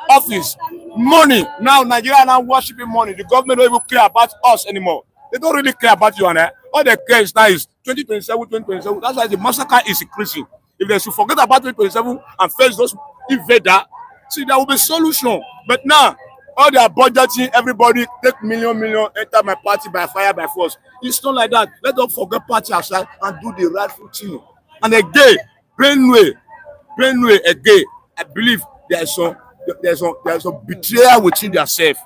S5: office, money, now Nigeria now worshiping money. The government don't even care about us anymore. They don't really care about you and I. All they care is now is 2027. That's why the massacre is increasing. If they should forget about 2027 and face those invaders, see, there will be solution. But now, all they are budgeting, everybody take million, enter my party by fire, by force. It's not like that. Let them forget party aside and do the rightful thing. And again, Benue again, I believe there's some betrayal within themselves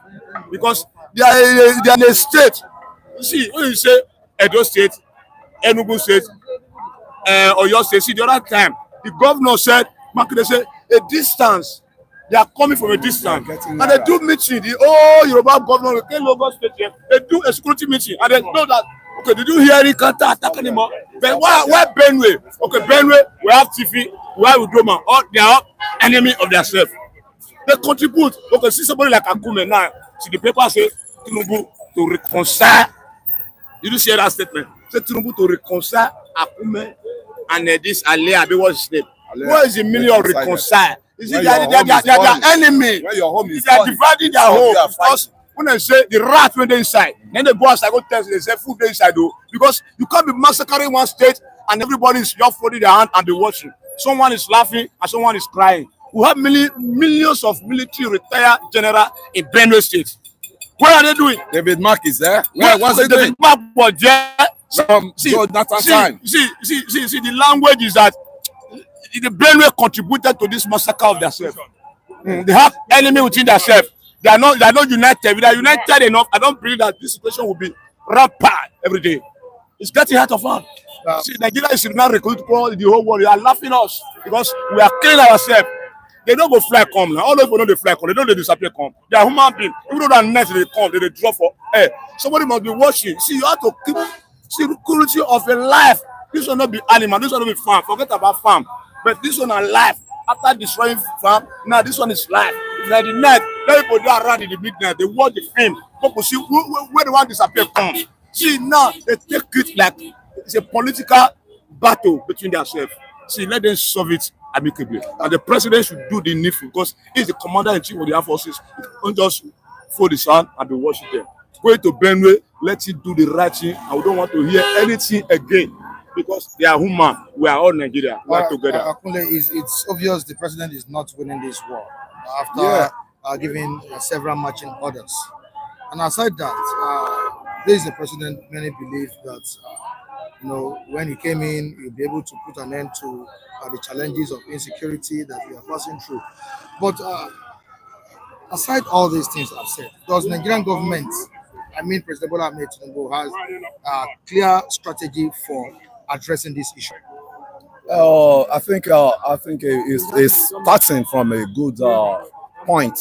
S5: because they are in a state. You see, when you say Edo State, Enugu State, Oyo State, see, the other time, the governor said, Makinde said, a distance. They are coming from a distance. And they do meeting. The whole Yoruba governor, the Lagos State, they do a security meeting. And they know that, okay, did you hear it? Can't attack anymore. But why Benue? Okay, Benue, we have TV, we have Udoma. All they are enemy of themselves. They contribute. Okay, see somebody like Guma now. See, the paper say Tinubu to reconcile. Did you hear that statement? Say Tinubu to reconcile Guma and this Alea. What's his name? What is the meaning of reconcile? Is it that they are enemy? They are dividing their home. Because when they say the rat went inside, then they go outside, go test, they say food inside though. Because you can't be massacring one state and everybody is just folding their hand and be watching. Someone is laughing and someone is crying. We have millions of military retired general in Benue State. What are they doing?
S2: David Mark is there. What's he doing?
S5: David Mark was there. See, the language is that the Benue contributed to this massacre of themselves. They have enemy within themselves. They are not united. If they are united enough, I don't believe that this situation will be rampant every day. It's getting out of hand. See, Nigeria is now recruiting the whole world. They are laughing at us because we are killing ourselves. They don't go fly come now. All those people know they fly come. They don't disappear come. They are human beings. Even though they are nice, they come. They drop for air. Somebody must be watching. See, you have to keep security of a life. This will not be animal. This will not be farm. Forget about farm. But this one is life. After destroying farm, now this one is life. It's like the night. Let people go around in the midnight. They watch the film. People see where the one disappear come. See, now they take it like it's a political battle between themselves. See, let them solve it amicably. And the president should do the needful because he's the commander-in-chief of the armed forces. He don't just fold his hand and be watching them. Go to Benue, let him do the right thing. And we don't want to hear anything again. Because they are human, we are all Nigeria. We are together.
S1: It's obvious the president is not winning this war after giving several marching orders. And aside that, this is the president many believe that when he came in, he'll be able to put an end to the challenges of insecurity that we are passing through. But aside all these things I've said, does Nigerian government, President Bola Tinubu, has a clear strategy for addressing this issue?
S2: I think it's starting from a good point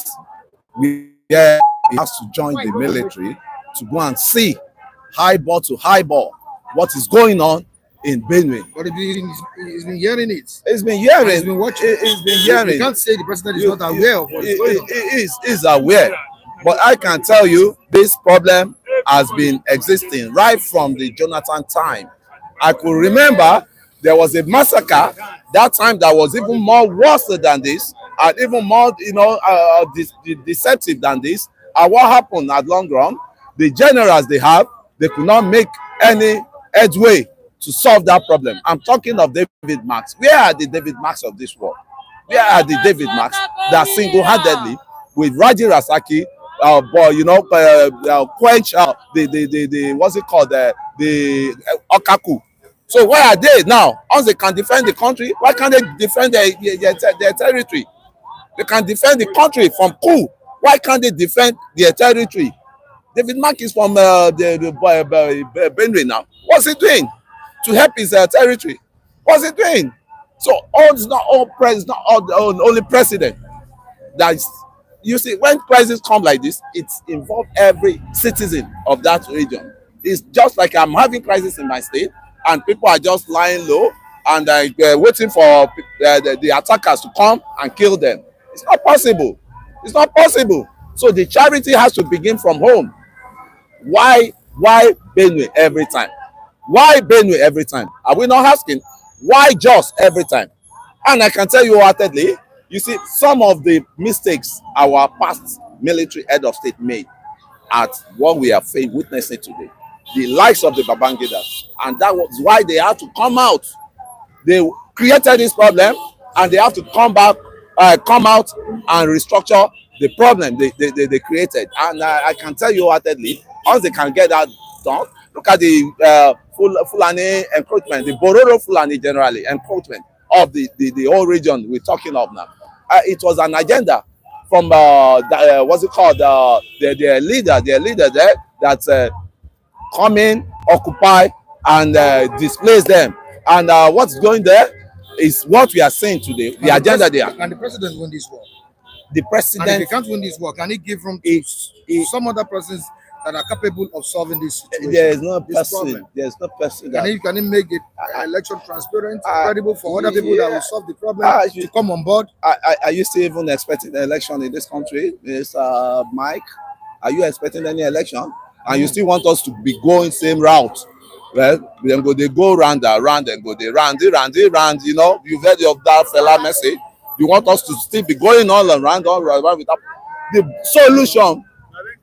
S2: where he has to join the military to go and see highball to highball what is going on in Benue.
S1: But he's been hearing it.
S2: He's been hearing.
S1: He's been watching.
S2: He's been hearing.
S1: You can't say the president is not aware of what is going on.
S2: He is aware. But I can tell you this problem has been existing right from the Jonathan time. I could remember there was a massacre that time that was even more worse than this and even more, deceptive than this. And what happened at long run? The generals they could not make any headway
S6: to solve that problem. I'm talking of David Marks. Where are the David Marks of this world? Where are the David Marks that single-handedly, with Raji Rasaki, quench the what's it called, the Okaku. So where are they now? Once they can defend the country, why can't they defend their territory? They can defend the country from coup. Why can't they defend their territory? David Mark is from Benue now. What's he doing to help his territory? What's he doing? So it's not only president. That's, you see, when crises come like this, it involves every citizen of that region. It's just like I'm having crisis in my state, and people are just lying low and waiting for the attackers to come and kill them. It's not possible. It's not possible. So the charity has to begin from home. Why Benue every time? Why Benue every time? Are we not asking? Why just every time? And I can tell you wholeheartedly, you see, some of the mistakes our past military head of state made at what we are witnessing today, the likes of the Babangidas, and that was why they had to come out. They created this problem, and they have to come out and restructure the problem they created. And I can tell you wholeheartedly, once they can get that done, look at the Fulani encroachment, the Bororo Fulani generally encroachment of the whole region we're talking of now. It was an agenda from what's it called, their leader there that come in, occupy, and displace them. And what's going there is what we are saying today. The agenda there.
S1: Can the president win this war?
S6: The president.
S1: And if he can't win this war, can he give room to some other persons that are capable of solving this situation?
S6: There is no person. There is no person.
S1: Can he make it election transparent, credible for other people that will solve the problem to come on board?
S6: Are you still even expecting the election in this country, Mr. Mike? Are you expecting any election? And you still want us to be going same route? Well, they go round and go they round. You know, you've heard of that fella message. You want us to still be going all around without the solution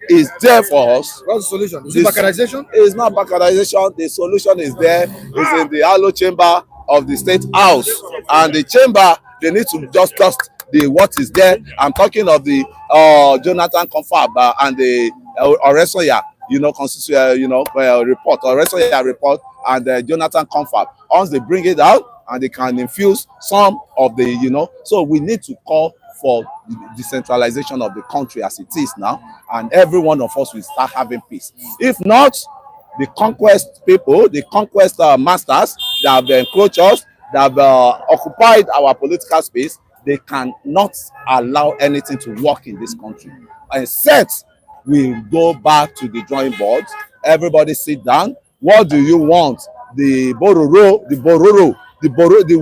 S6: is there for us.
S1: What's the solution? Is it balkanization?
S6: It's not balkanization. The solution is there. It's in the Allo chamber of the State House, and the chamber, they need to just trust what is there. I'm talking of the Jonathan Confab and the Oresoya, report, Oresoya report, and Jonathan Confab. Once they bring it out, and they can infuse some of the, so we need to call for decentralization of the country as it is now, and every one of us will start having peace. If not, the conquest people, the conquest masters that have encroached us, that have occupied our political space, they cannot allow anything to work in this country. Except we go back to the drawing board, everybody sit down. What do you want? The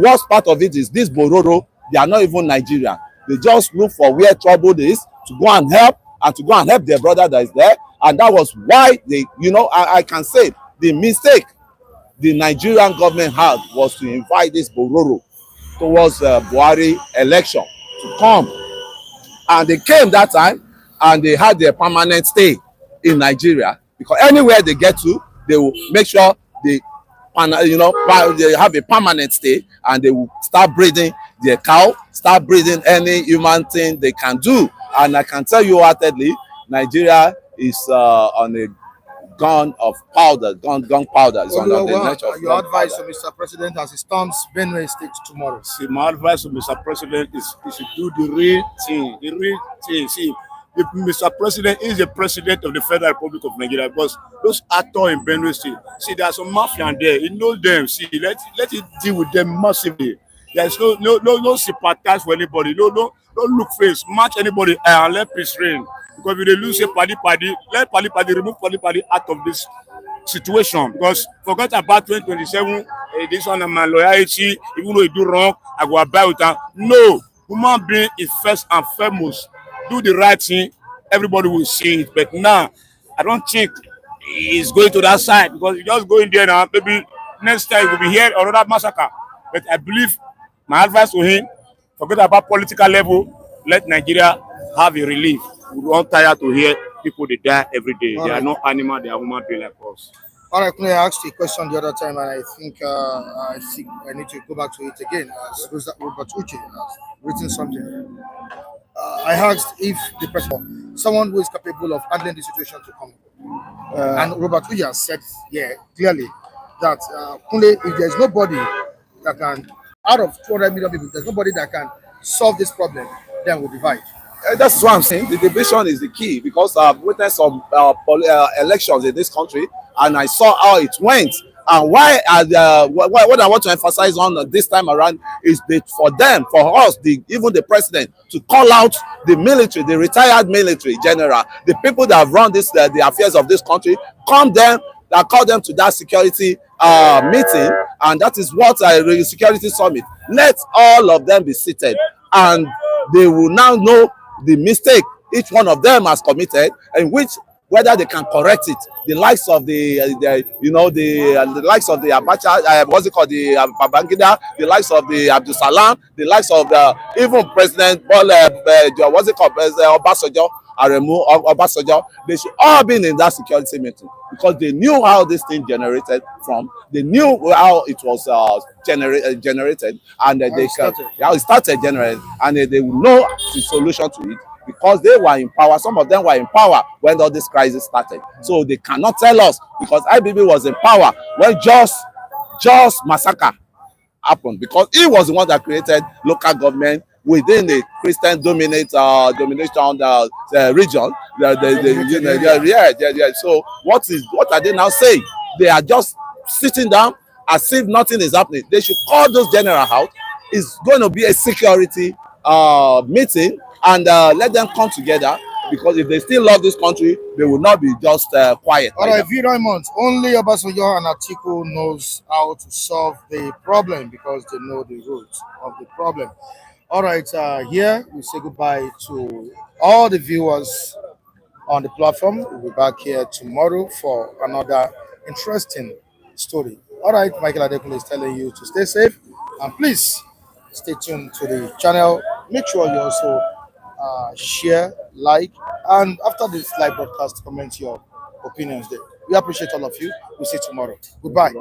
S6: worst part of it is this Bororo, they are not even Nigerian. They just look for where trouble is to go and help, and to go and help their brother that is there. And that was why they, I can say the mistake the Nigerian government had was to invite this Bororo towards Buhari election to come. And they came that time, and they had their permanent stay in Nigeria, because anywhere they get to, they will make sure they have a permanent stay, and they will start breeding their cow, start breeding any human thing they can do. And I can tell you wholeheartedly, Nigeria is on a gunpowder. Is
S1: your advice to Mr. President as he storms Benue State tomorrow?
S5: See, my advice to Mr. President is he should do the real thing. The real thing. See, if Mr. President is the president of the Federal Republic of Nigeria, because those actors in Benue State, see, there's some mafia there. He knows them. See, let it deal with them massively. There's no sympathize for anybody. Don't look face, match anybody, and let peace reign. Because if they lose, say party, let party, remove party out of this situation. Because forget about 2027. This one of my loyalty, even though you do wrong, I go about it. No, human being is first and foremost. Do the right thing, everybody will see it. But now, I don't think he's going to that side, because you just go in there now. Maybe next time we'll be here or another massacre. But I believe my advice to him: forget about political level. Let Nigeria have a relief. We don't tire to hear people they die every day. They are not animal, they are human beings like us.
S1: All right, Kunle, I asked you a question the other time, and I think I need to go back to it again. Robert Uche has written something. I asked if the president, someone who is capable of handling the situation to come, and Robert Uche has said, yeah, clearly that Kunle, if there is nobody that can, out of 200 million people, there's nobody that can solve this problem, then we'll divide.
S6: That's what I'm saying. The division is the key because I've witnessed some elections in this country and I saw how it went. And why what I want to emphasize on this time around is that for them, for us, even the president, to call out the military, the retired military general, the people that have run the affairs of this country, call them to that security meeting, and that is what security summit. Let all of them be seated, and they will now know the mistake each one of them has committed, and which whether they can correct it. The likes of the likes of the Abacha, what's it called, the Babangida, the likes of the Abdul Salam, the likes of the even President Bola, what's it called, Obasanjo, Aremu, Obasanjo. They should all be in that security meeting because they knew how this thing generated from. They knew how it was generated, and how it started generating, and they will know the solution to it. Because they were in power, some of them were in power when all this crisis started. So they cannot tell us because IBB was in power when just massacre happened because he was the one that created local government within the Christian domination region. So what are they now saying? They are just sitting down as if nothing is happening. They should call those general out. It's going to be a security meeting, and let them come together because if they still love this country, they will not be just quiet.
S1: All right, Raymond, only Obasanjo and Atiku knows how to solve the problem because they know the roots of the problem. All right, here we say goodbye to all the viewers on the platform. We'll be back here tomorrow for another interesting story. All right, Michael Adekule is telling you to stay safe and please stay tuned to the channel. Make sure you also share, like, and after this live broadcast, comment your opinions there. We appreciate all of you. We'll see you tomorrow. Goodbye.